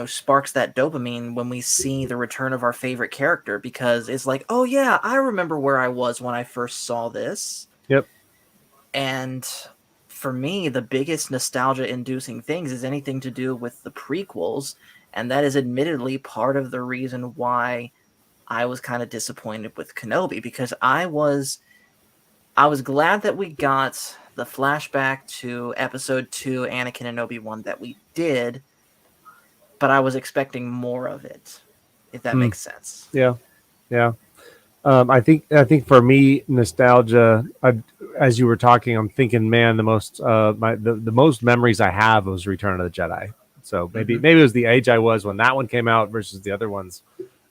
sparks that dopamine when we see the return of our favorite character, because it's like, oh yeah, I remember where I was when I first saw this. Yep. And for me, the biggest nostalgia-inducing things is anything to do with the prequels, and that is admittedly part of the reason why I was kind of disappointed with Kenobi, because I was glad that we got the flashback to Episode 2, Anakin and Obi-Wan, that we did, but I was expecting more of it, if that makes sense. Yeah. I think for me, nostalgia. As you were talking, I'm thinking, man, the most memories I have was Return of the Jedi. So maybe it was the age I was when that one came out versus the other ones.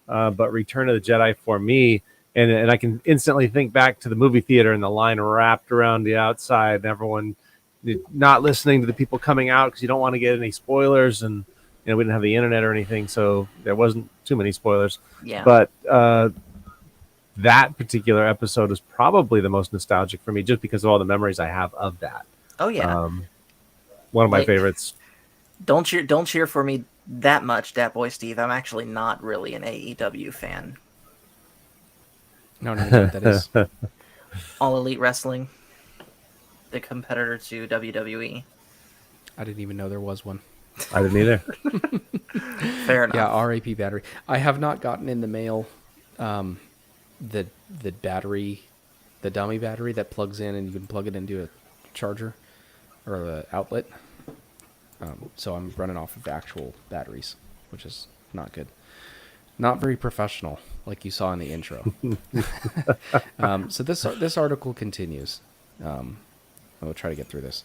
But Return of the Jedi for me, and I can instantly think back to the movie theater and the line wrapped around the outside, and everyone not listening to the people coming out because you don't want to get any spoilers, and we didn't have the internet or anything, so there wasn't too many spoilers. Yeah. But that particular episode is probably the most nostalgic for me, just because of all the memories I have of that. Oh yeah. One of my favorites. Don't cheer for me that much, Dat Boy Steve. I'm actually not really an AEW fan. No, what that is. All Elite Wrestling, the competitor to WWE. I didn't even know there was one. I didn't either. Fair enough. Yeah, RAP battery. I have not gotten in the mail the battery, the dummy battery that plugs in and you can plug it into a charger or the outlet. So I'm running off of actual batteries, which is not good. Not very professional, like you saw in the intro. So this article continues. We'll try to get through this.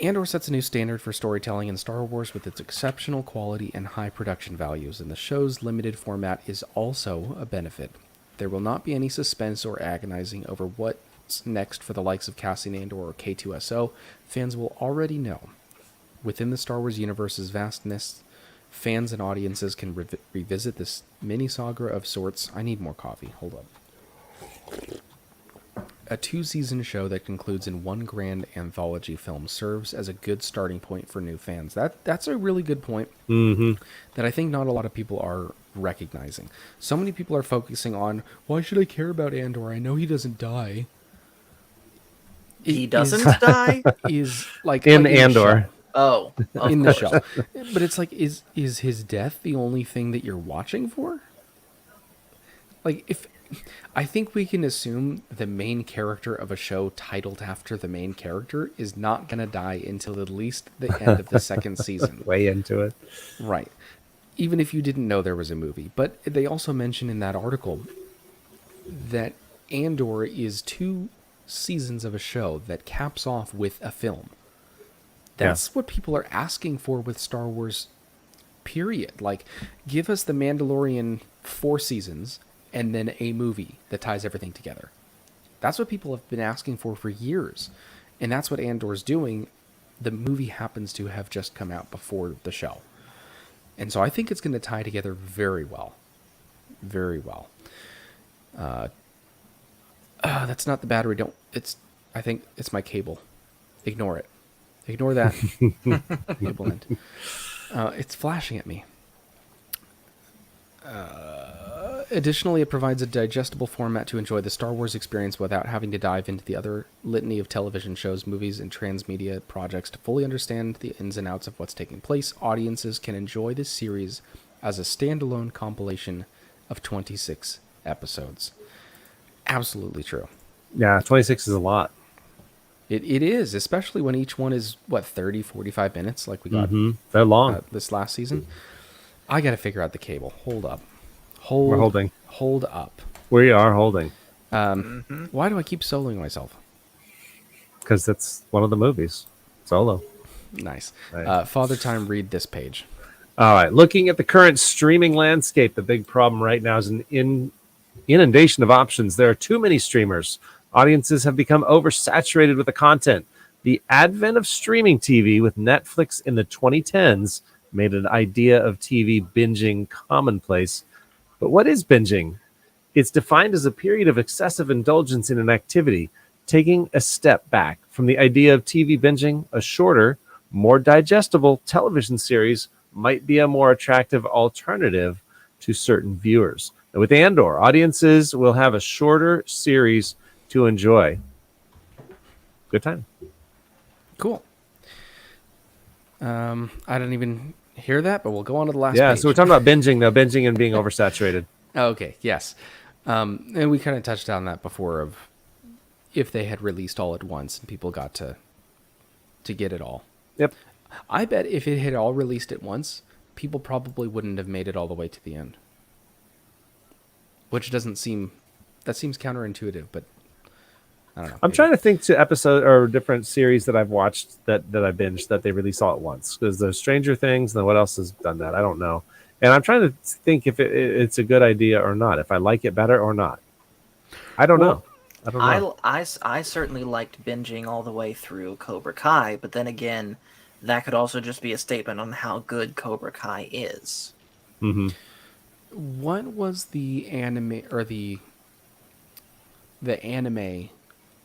Andor sets a new standard for storytelling in Star Wars with its exceptional quality and high production values, and the show's limited format is also a benefit. There will not be any suspense or agonizing over what's next for the likes of Cassian Andor or K2SO. Fans will already know. Within the Star Wars universe's vastness, fans and audiences can revisit this mini-saga of sorts. I need more coffee. Hold up. A 2-season show that concludes in one grand anthology film serves as a good starting point for new fans. That's a really good point that I think not a lot of people are recognizing. So many people are focusing on, why should I care about Andor? I know he doesn't die. He doesn't die? Is like in the Andor. show. Oh, In the show. But it's like, is his death the only thing that you're watching for? Like, I think we can assume the main character of a show titled after the main character is not going to die until at least the end of the second season. Way into it. Right. Even if you didn't know there was a movie. But they also mention in that article that Andor is too seasons of a show that caps off with a film. That's what people are asking for with Star Wars, period. Like, give us the Mandalorian 4 seasons and then a movie that ties everything together. That's what people have been asking for years. And that's what Andor's doing. The movie happens to have just come out before the show. And so I think it's going to tie together very well. Very well. That's not the battery. I think it's my cable. Ignore it. Ignore that. Cable end. It's flashing at me. Additionally, it provides a digestible format to enjoy the Star Wars experience without having to dive into the other litany of television shows, movies, and transmedia projects to fully understand the ins and outs of what's taking place. Audiences can enjoy this series as a standalone compilation of 26 episodes. Absolutely true. Yeah, 26 is a lot. It is, especially when each one is, 30, 45 minutes like we got They're long. this last season. I got to figure out the cable. Hold up. We're holding. Hold up. We are holding. Why do I keep soloing myself? Because that's one of the movies. Solo. Nice. Right. Father Time, read this page. All right. Looking at the current streaming landscape, the big problem right now is an inundation of options. There are too many streamers. Audiences have become oversaturated with the content. The advent of streaming TV with Netflix in the 2010s made an idea of TV binging commonplace. But what is binging? It's defined as a period of excessive indulgence in an activity. Taking a step back from the idea of TV binging, a shorter, more digestible television series might be a more attractive alternative to certain viewers. And with Andor, audiences will have a shorter series to enjoy. Good time. Cool. I didn't even hear that, but we'll go on to the last Yeah, page. so we're talking about binging, though. Binging and being oversaturated. Okay, yes. And we kind of touched on that before of if they had released all at once and people got to get it all. Yep. I bet if it had all released at once, people probably wouldn't have made it all the way to the end. Which seems counterintuitive, but I don't know. I'm trying to think to episode or different series that I've watched that I binged that they release all at once. Because there's Stranger Things, and then what else has done that? I don't know. And I'm trying to think if it's a good idea or not, if I like it better or not. I don't know. I certainly liked binging all the way through Cobra Kai, but then again, that could also just be a statement on how good Cobra Kai is. Mm-hmm. What was the anime or the anime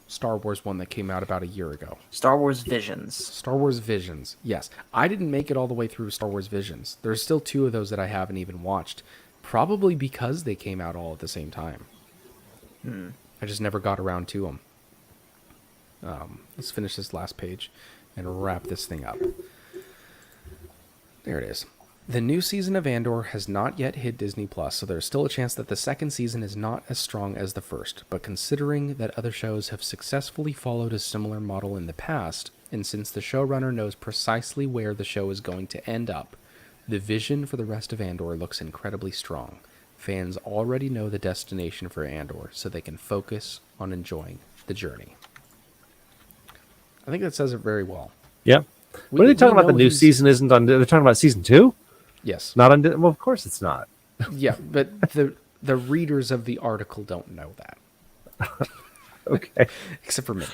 Star Wars one that came out about a year ago? Star Wars Visions. Star Wars Visions. Yes. I didn't make it all the way through Star Wars Visions. There's still 2 of those that I haven't even watched. Probably because they came out all at the same time. I just never got around to them. Let's finish this last page and wrap this thing up. There it is. The new season of Andor has not yet hit Disney+, so there's still a chance that the second season is not as strong as the first. But considering that other shows have successfully followed a similar model in the past, and since the showrunner knows precisely where the show is going to end up, the vision for the rest of Andor looks incredibly strong. Fans already know the destination for Andor, so they can focus on enjoying the journey. I think that says it very well. Yeah. What are they talking about? The new season isn't on. They're talking about season 2? Yes. Not on. Well, of course it's not. Yeah, but the readers of the article don't know that. Okay. Except for me.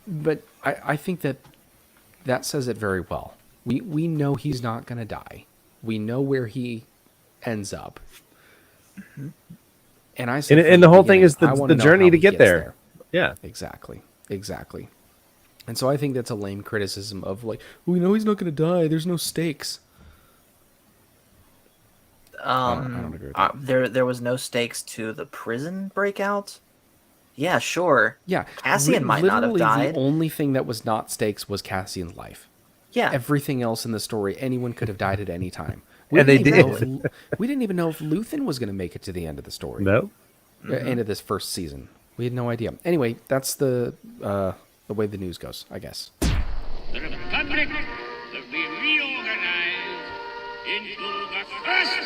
But I think that says it very well. We know he's not going to die. We know where he ends up. And I said, and the whole thing is the journey to he get gets there. Yeah. Exactly. And so I think that's a lame criticism of like, we know he's not going to die. There's no stakes. I don't agree with that. There was no stakes to the prison breakout. Yeah, sure. Yeah, Cassian might not have died. The only thing that was not stakes was Cassian's life. Yeah. Everything else in the story, anyone could have died at any time. And they did. We didn't even know if Luthen was going to make it to the end of the story. No. End of this first season. We had no idea. Anyway, that's the way the news goes, I guess. The Republic will be reorganized into the first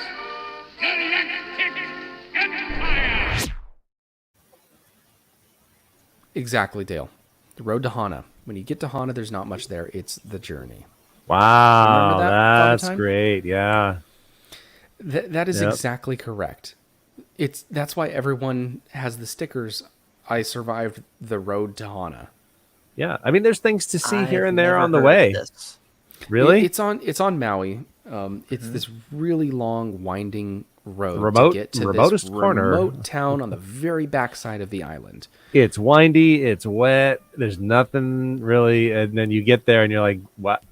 galactic empire. Exactly, Dale. The road to Hana. When you get to Hana, there's not much there. It's the journey. Wow, Remember that, Father that's Time? great. Yeah. That is Yep. exactly correct. That's why everyone has the stickers. I survived the road to Hana. Yeah. I mean, there's things to see here I've and there never on the heard of way. this. Really? It's on Maui. It's this really long, winding road Remote- to get to remotest this corner. remote town on the very backside of the island. It's windy, it's wet, there's nothing really, and then you get there and you're like, what?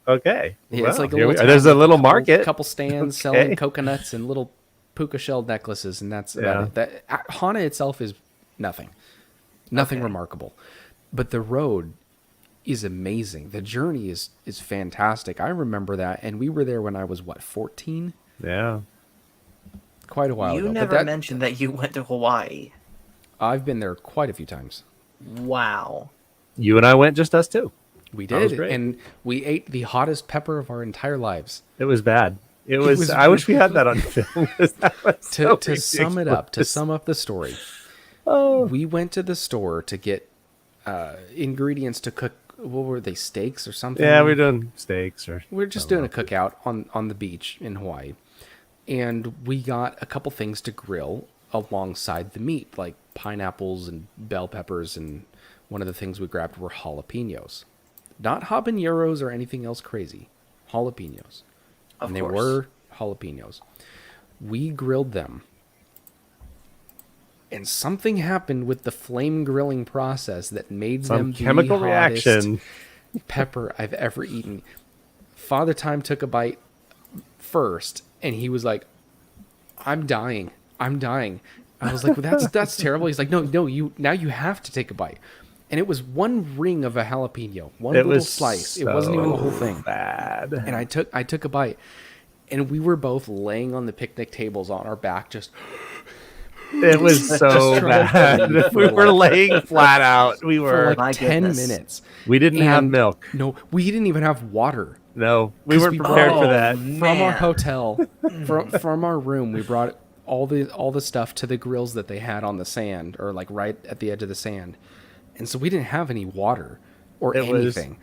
Okay. Yeah, it's Well, like a here little we- town there's with a little couple, market. couple stands Okay. selling coconuts and little puka shell necklaces, and that's about it. Hana itself is nothing remarkable, but the road is amazing. The journey is fantastic. I remember that, and we were there when I was 14, Yeah. quite a while ago. You But never mentioned that you went to Hawaii. I've been there quite a few times. Wow. You and I went, just us two. We That was did, great. and we ate the hottest pepper of our entire lives. It was bad. It was, was I wish we had that on film. 'Cause that was so To sum it up, to ridiculous. sum up the story, Oh. we went to the store to get ingredients to cook. What were they, steaks or something? Yeah, we're doing steaks or. We're just doing a cookout on the beach in Hawaii, and we got a couple things to grill alongside the meat, like pineapples and bell peppers, and one of the things we grabbed were jalapenos, not habaneros or anything else crazy, jalapenos, Of and they course. were jalapenos. We grilled them, and something happened with the flame grilling process that made them Some the chemical hottest reaction. pepper I've ever eaten. Father Time took a bite first, and he was like, "I'm dying. I'm dying." I was like, well, "That's terrible." He's like, "No, you have to take a bite." And it was one ring of a jalapeno, one It little was slice. It wasn't even the whole thing. Bad. And I took a bite, and we were both laying on the picnic tables on our back, just It was so bad. We were laying flat out. We for were. like My 10 goodness. minutes. We didn't have And milk. No, we didn't even have water. No, we 'Cause weren't we prepared brought- for that. From our Man. hotel, from our room, we brought all the stuff to the grills that they had on the sand, or like right at the edge of the sand, and so we didn't have any water or It was anything.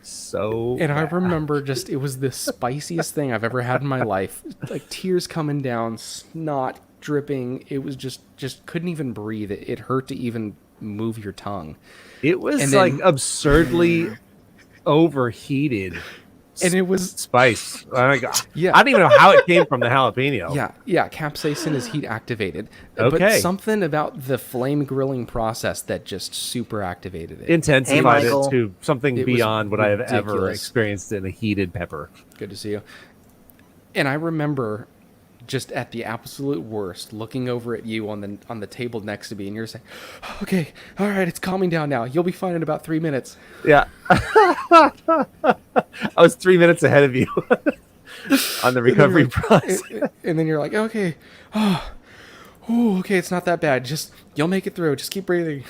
So. And I bad. remember it was the spiciest thing I've ever had in my life. Like tears coming down, snot dripping. It was just couldn't even breathe. It hurt to even move your tongue. It was and like then- absurdly overheated. And it was Spice. Oh my God. Yeah. I don't even know how it came from the jalapeno. Yeah, capsaicin is heat activated. Okay. But something about the flame grilling process that just super activated it. Intensified Michael. it to something It was beyond what I have ever ridiculous. experienced in a heated pepper. Good to see you. And I remember just at the absolute worst, looking over at you on the table next to me, and you're saying, "Okay, all right, it's calming down now. You'll be fine in about 3 minutes." Yeah. I was 3 minutes ahead of you on the recovery process. And then you're like, "Okay, okay, it's not that bad. Just you'll make it through. Just keep breathing."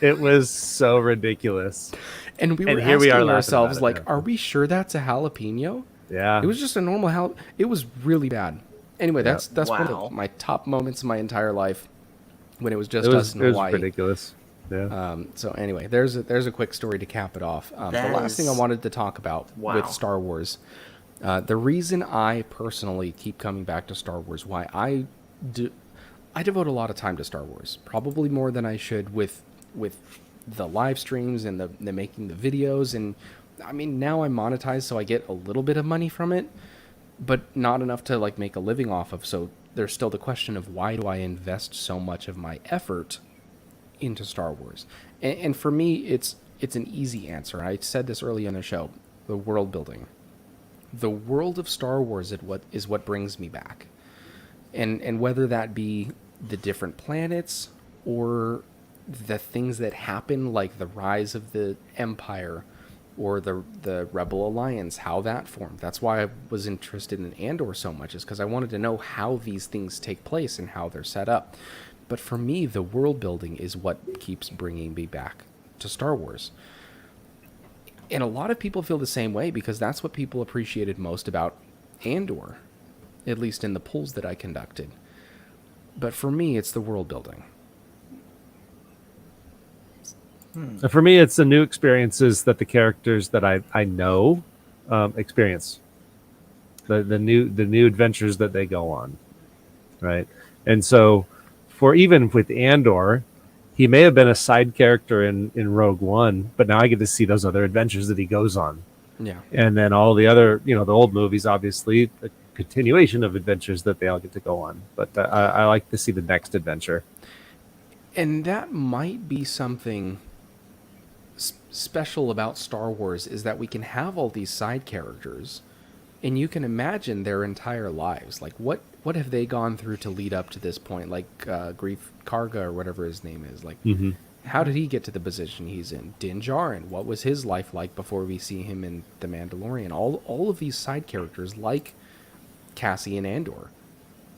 It was so ridiculous. And we were And here we are asking laughing ourselves, about it like, now. "Are we sure that's a jalapeno?" Yeah. It was just a normal It was really bad. Anyway, that's one Wow. of my top moments of my entire life when it was just it us was, in it was Hawaii. ridiculous. Yeah. So anyway, there's a quick story to cap it off. The That last thing I is- wanted to talk about Wow. with Star Wars, the reason I personally keep coming back to Star Wars, why I devote a lot of time to Star Wars, probably more than I should with the live streams and the making the videos. And I mean, now I'm monetized, so I get a little bit of money from it, but not enough to like make a living off of. So there's still the question of, why do I invest so much of my effort into Star Wars? And for me, it's an easy answer. I said this early in the show: the world building. The world of Star Wars is what brings me back, and whether that be the different planets or the things that happen, like the rise of the Empire or the Rebel Alliance, how that formed. That's why I was interested in Andor so much, is because I wanted to know how these things take place and how they're set up. But for me, the world building is what keeps bringing me back to Star Wars. And a lot of people feel the same way, because that's what people appreciated most about Andor, at least in the polls that I conducted. But for me, it's the world building. And for me, it's the new experiences that the characters that I know experience. The new adventures that they go on, right? And so, for even with Andor, he may have been a side character in Rogue One, but now I get to see those other adventures that he goes on. Yeah. And then all the other, the old movies, obviously, a continuation of adventures that they all get to go on. But I like to see the next adventure. And that might be something special about Star Wars, is that we can have all these side characters and you can imagine their entire lives. Like what have they gone through to lead up to this point? Like Grief Karga or whatever his name is. Like how did he get to the position he's in? Din Djarin, what was his life like before we see him in The Mandalorian? All of these side characters, like Cassian Andor,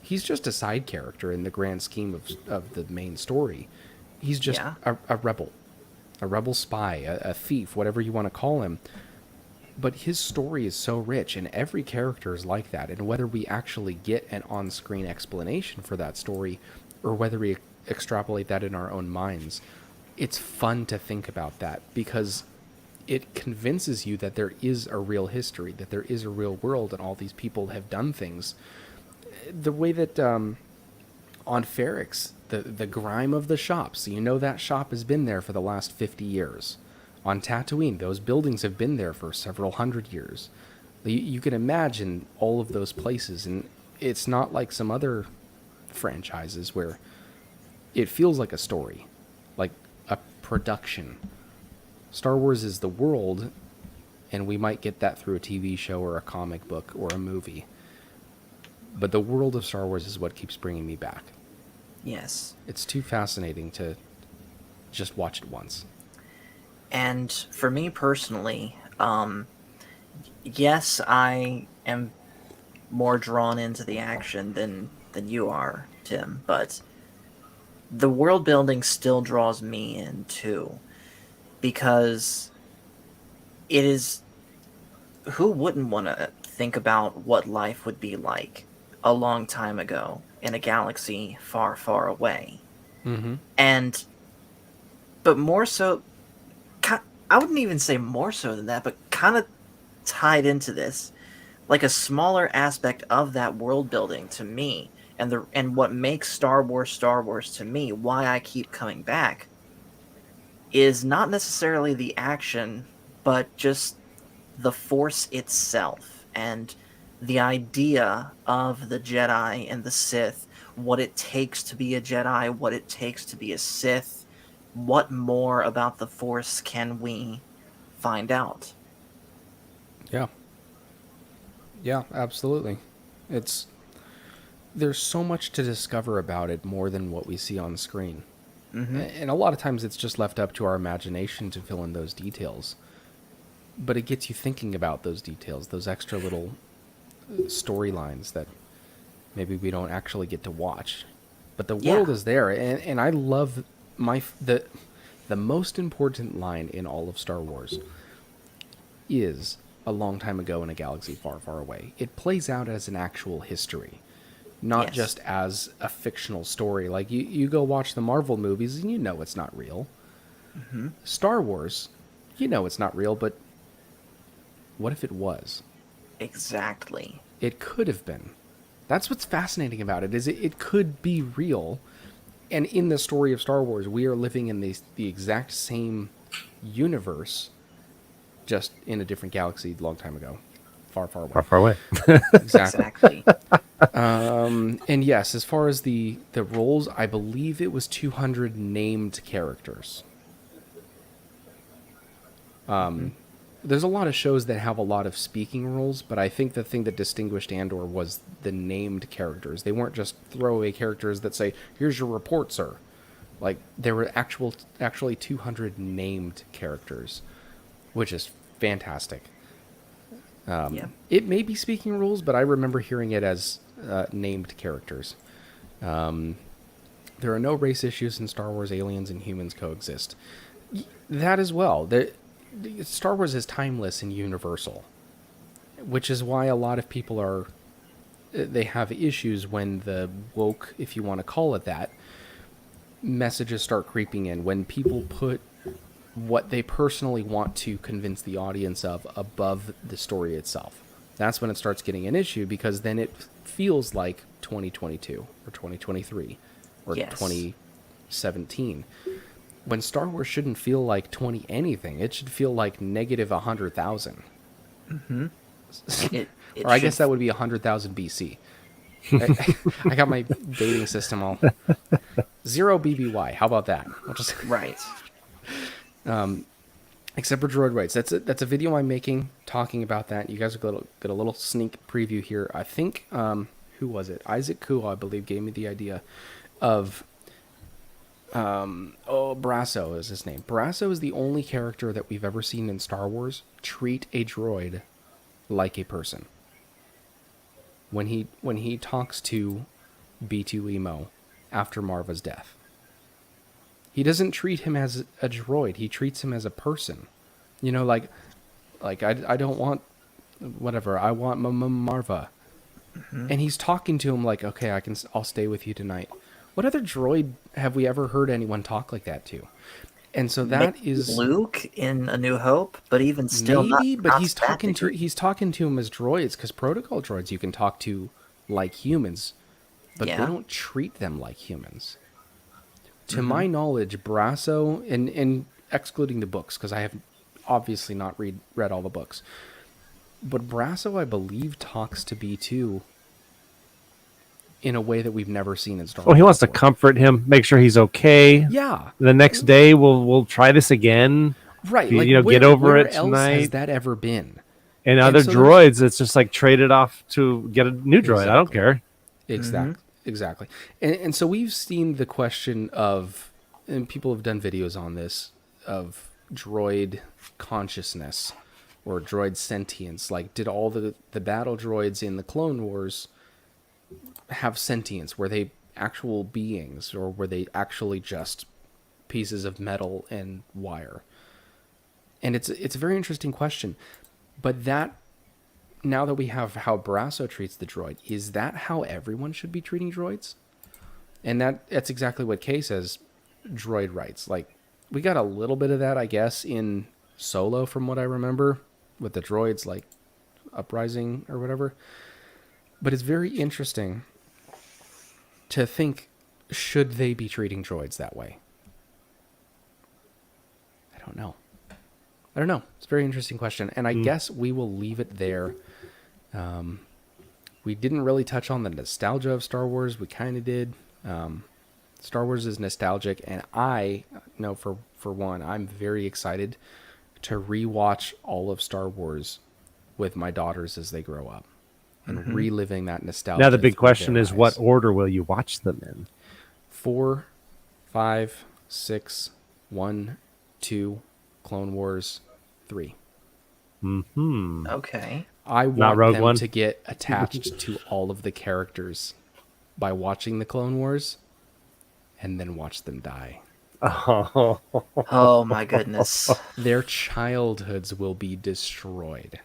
he's just a side character in the grand scheme of the main story. He's just a rebel spy, a thief, whatever you want to call him. But his story is so rich, and every character is like that. And whether we actually get an on-screen explanation for that story, or whether we extrapolate that in our own minds, it's fun to think about that, because it convinces you that there is a real history, that there is a real world, and all these people have done things. The way that on Ferrix, the grime of the shops, that shop has been there for the last 50 years. On Tatooine, those buildings have been there for several hundred years. You can imagine all of those places, and it's not like some other franchises where it feels like a story, like a production. Star Wars is the world, and we might get that through a TV show or a comic book or a movie. But the world of Star Wars is what keeps bringing me back. Yes. It's too fascinating to just watch it once. And for me personally, yes, I am more drawn into the action than you are, Tim, but the world building still draws me in too, because it is, who wouldn't want to think about what life would be like a long time ago in a galaxy far, far away? But more so, I wouldn't even say more so than that, but kind of tied into this, like a smaller aspect of that world building to me, and what makes Star Wars to me, why I keep coming back, is not necessarily the action, but just the Force itself, and the idea of the Jedi and the Sith, what it takes to be a Jedi, what it takes to be a Sith. What more about the Force can we find out? Yeah, absolutely. There's so much to discover about it, more than what we see on screen. And a lot of times it's just left up to our imagination to fill in those details. But it gets you thinking about those details, those extra little storylines that maybe we don't actually get to watch. But the world is there, and I love the most important line in all of Star Wars is a long time ago in a galaxy far, far away. It plays out as an actual history, not just as a fictional story. Like you go watch the Marvel movies and it's not real. Star Wars, it's not real, but what if it was? Exactly. It could have been. That's what's fascinating about it, is it could be real. And in the story of Star Wars, we are living in the exact same universe, just in a different galaxy a long time ago. Far, far away. Far, far away. Exactly. And yes, as far as the roles, I believe it was 200 named characters. There's a lot of shows that have a lot of speaking roles, but I think the thing that distinguished Andor was the named characters. They weren't just throwaway characters that say, "Here's your report, sir." Like, there were actually 200 named characters, which is fantastic. It may be speaking roles, but I remember hearing it as named characters. There are no race issues in Star Wars. Aliens and humans coexist. That as well. Star Wars is timeless and universal, which is why a lot of people they have issues when the woke, if you want to call it that, messages start creeping in. When people put what they personally want to convince the audience of above the story itself. That's when it starts getting an issue, because then it feels like 2022 or 2023 or Yes. 2017. When Star Wars shouldn't feel like 20 anything, it should feel like negative 100,000. It Or I should- guess that would be 100,000 BC. I got my dating system all 0 BBY. How about that? I'll just right. except for droid rights. That's a video I'm making talking about that. You guys will get a little sneak preview here. I think who was it? Isaac Kua, I believe, gave me the idea of Brasso is his name. Brasso is the only character that we've ever seen in Star Wars treat a droid like a person. When he talks to B2 Emo after Marva's death, he doesn't treat him as a droid. He treats him as a person. You know, like I don't want whatever. I want Marva. And he's talking to him like, okay, I'll stay with you tonight. What other droid have we ever heard anyone talk like that to? And so that Maybe is Luke in A New Hope, but even still, maybe, not, but not he's to that talking to degree. him as droids, because protocol droids you can talk to like humans, but Yeah. they don't treat them like humans. To my knowledge, Brasso, and excluding the books, because I have obviously not read all the books, but Brasso, I believe, talks to B2 in a way that we've never seen in Star Wars. Oh, he wants to before. comfort him, make sure he's okay. Yeah, The next day, we'll try this again. right. You Like, know, get over where it else has tonight. that ever been? And other so droids, it's just like trade it off to get a new droid. I don't Exactly. care. Exactly. And so we've seen the question of, and people have done videos on this, of droid consciousness or droid sentience. Like, did all the battle droids in the Clone Wars have sentience? Were they actual beings, or were they actually just pieces of metal and wire? And it's a very interesting question. But that, now that we have how Brasso treats the droid, is that how everyone should be treating droids? And that's exactly what Kay says, droid rights. Like, we got a little bit of that, I guess, in Solo, from what I remember, with the droids, like Uprising or whatever. But it's very interesting to think, should they be treating droids that way? I don't know. It's a very interesting question. And I guess we will leave it there. We didn't really touch on the nostalgia of Star Wars. We kind of did. Star Wars is nostalgic. And I know for one, I'm very excited to rewatch all of Star Wars with my daughters as they grow up. And reliving that nostalgia. Now the big through question their is, what eyes. order will you watch them in? 4, 5, 6, 1, 2, Clone Wars, 3. Okay. I Not want Rogue them One? to get attached to all of the characters by watching the Clone Wars and then watch them die. Oh my goodness. Their childhoods will be destroyed.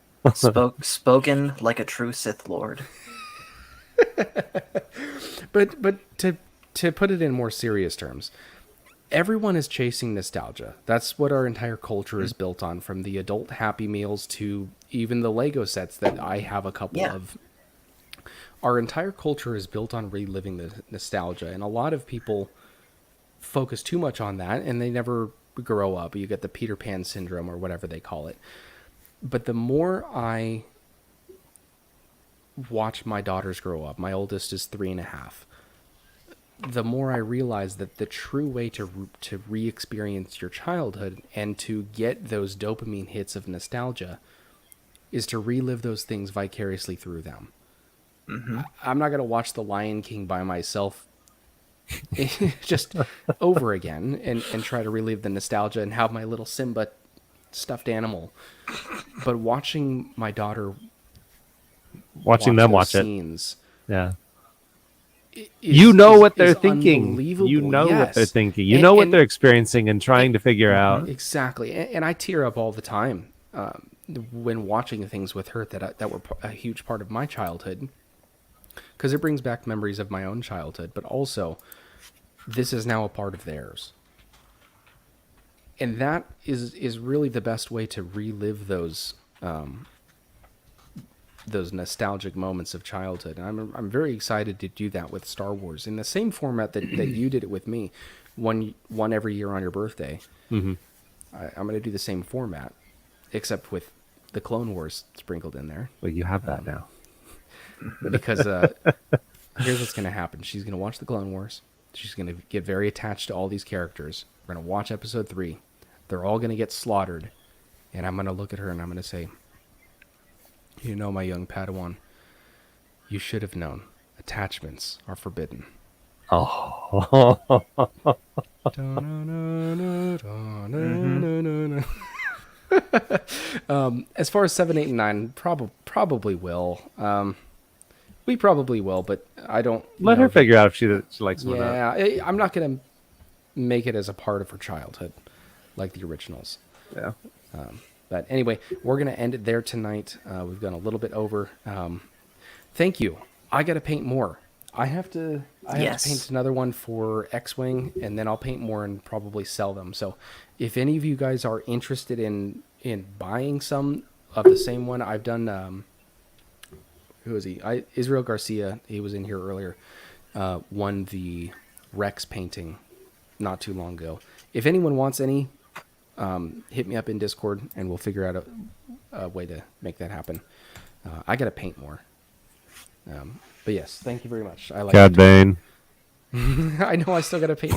Spoken like a true Sith Lord. But to put it in more serious terms, everyone is chasing nostalgia. That's what our entire culture is built on, from the adult Happy Meals to even the Lego sets that I have a couple Yeah. of. Our entire culture is built on reliving the nostalgia, and a lot of people focus too much on that, and they never grow up. You get the Peter Pan syndrome, or whatever they call it. But the more I watch my daughters grow up, my oldest is 3.5, the more I realize that the true way to re-experience your childhood and to get those dopamine hits of nostalgia is to relive those things vicariously through them. I'm not going to watch The Lion King by myself just over again and try to relive the nostalgia and have my little Simba stuffed animal. But watching my daughter Watching them those watch it. scenes, Yeah. is- You know is- what they're is thinking. unbelievable. You know what Yes. they're thinking. You And- know what and- they're experiencing and trying to figure out. Exactly, and I tear up all the time when watching things with her that were a huge part of my childhood, because it brings back memories of my own childhood. But also, this is now a part of theirs. and that is really the best way to relive those nostalgic moments of childhood. And I'm very excited to do that with Star Wars in the same format that you did it with me, one every year on your birthday. Mm-hmm. I'm going to do the same format, except with the Clone Wars sprinkled in there. Well, you have that now. Because here's what's going to happen. She's going to watch the Clone Wars. She's going to get very attached to all these characters. We're going to watch episode 3. They're all going to get slaughtered. And I'm going to look at her and I'm going to say, you know, my young Padawan, you should have known. Attachments are forbidden. Oh. As far as 7, 8, and 9, probably will. We probably will, but I don't... Let her figure out if she likes them or not. Yeah, I'm not going to make it as a part of her childhood, like the originals. Yeah. But anyway, we're going to end it there tonight. We've gone a little bit over. Thank you. I got to paint more. I have to paint another one for X-Wing, and then I'll paint more and probably sell them. So if any of you guys are interested in buying some of the same one, I've done... who is he? Israel Garcia, he was in here earlier, won the Rex painting not too long ago. If anyone wants any, hit me up in Discord, and we'll figure out a way to make that happen. I got to paint more. But yes, thank you very much. I like Cad Bane. I know I still got to paint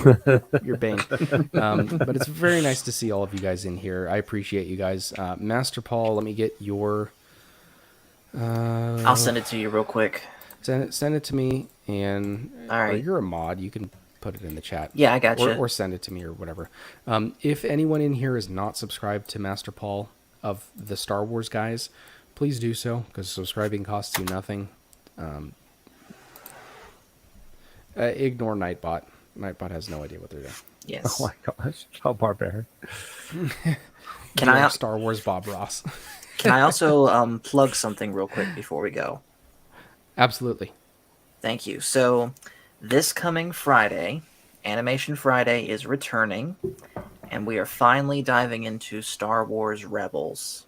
your Bane. But it's very nice to see all of you guys in here. I appreciate you guys. Master Paul, let me get your... I'll send it to you real quick. Send it to me, and all right. Or you're a mod. You can put it in the chat. Yeah, I got you. Or send it to me or whatever. If anyone in here is not subscribed to Master Paul of the Star Wars guys, please do so, because subscribing costs you nothing. Ignore Nightbot. Nightbot has no idea what they're doing. Yes. Oh my gosh, how barbaric. Can I Star Wars Bob Ross? Can I also plug something real quick before we go? Absolutely. Thank you. So this coming Friday, Animation Friday is returning, and we are finally diving into Star Wars Rebels.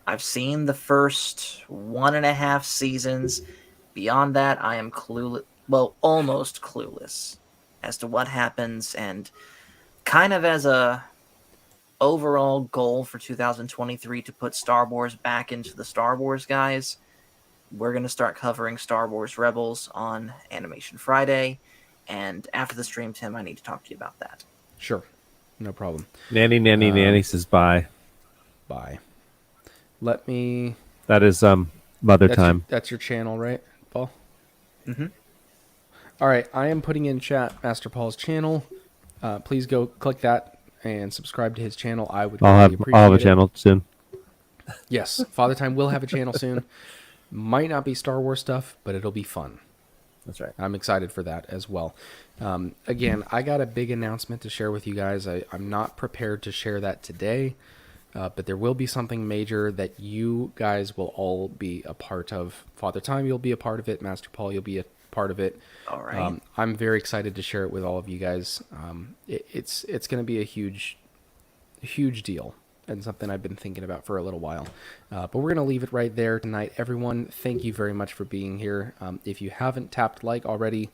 I've seen the first 1.5 seasons. Beyond that, I am clueless. Well, almost clueless as to what happens, and kind of as a overall goal for 2023 to put Star Wars back into the Star Wars guys, we're going to start covering Star Wars Rebels on Animation Friday, and after the stream, Tim, I need to talk to you about that. Sure. No problem. Nanny says bye. Bye. Let me... That is mother time. That's your channel, right, Paul? Mm-hmm. All right, I am putting in chat Master Paul's channel. Please go click that and subscribe to his channel. I would I'll really have a appreciate it. channel soon. Yes, Father Time will have a channel soon. Might not be Star Wars stuff, but it'll be fun. That's right. I'm excited for that as well. Again, I got a big announcement to share with you guys. I'm not prepared to share that today, but there will be something major that you guys will all be a part of. Father Time, you'll be a part of it. Master Paul, you'll be a part of it. All right. I'm very excited to share it with all of you guys. It's going to be a huge deal, and something I've been thinking about for a little while. But we're going to leave it right there tonight. Everyone, thank you very much for being here. If you haven't tapped like already,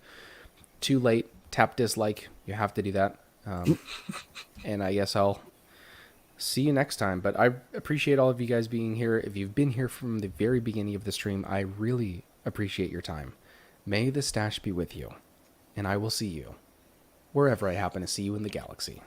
too late. Tap dislike. You have to do that. And I guess I'll see you next time. But I appreciate all of you guys being here. If you've been here from the very beginning of the stream, I really appreciate your time. May the stash be with you, and I will see you wherever I happen to see you in the galaxy.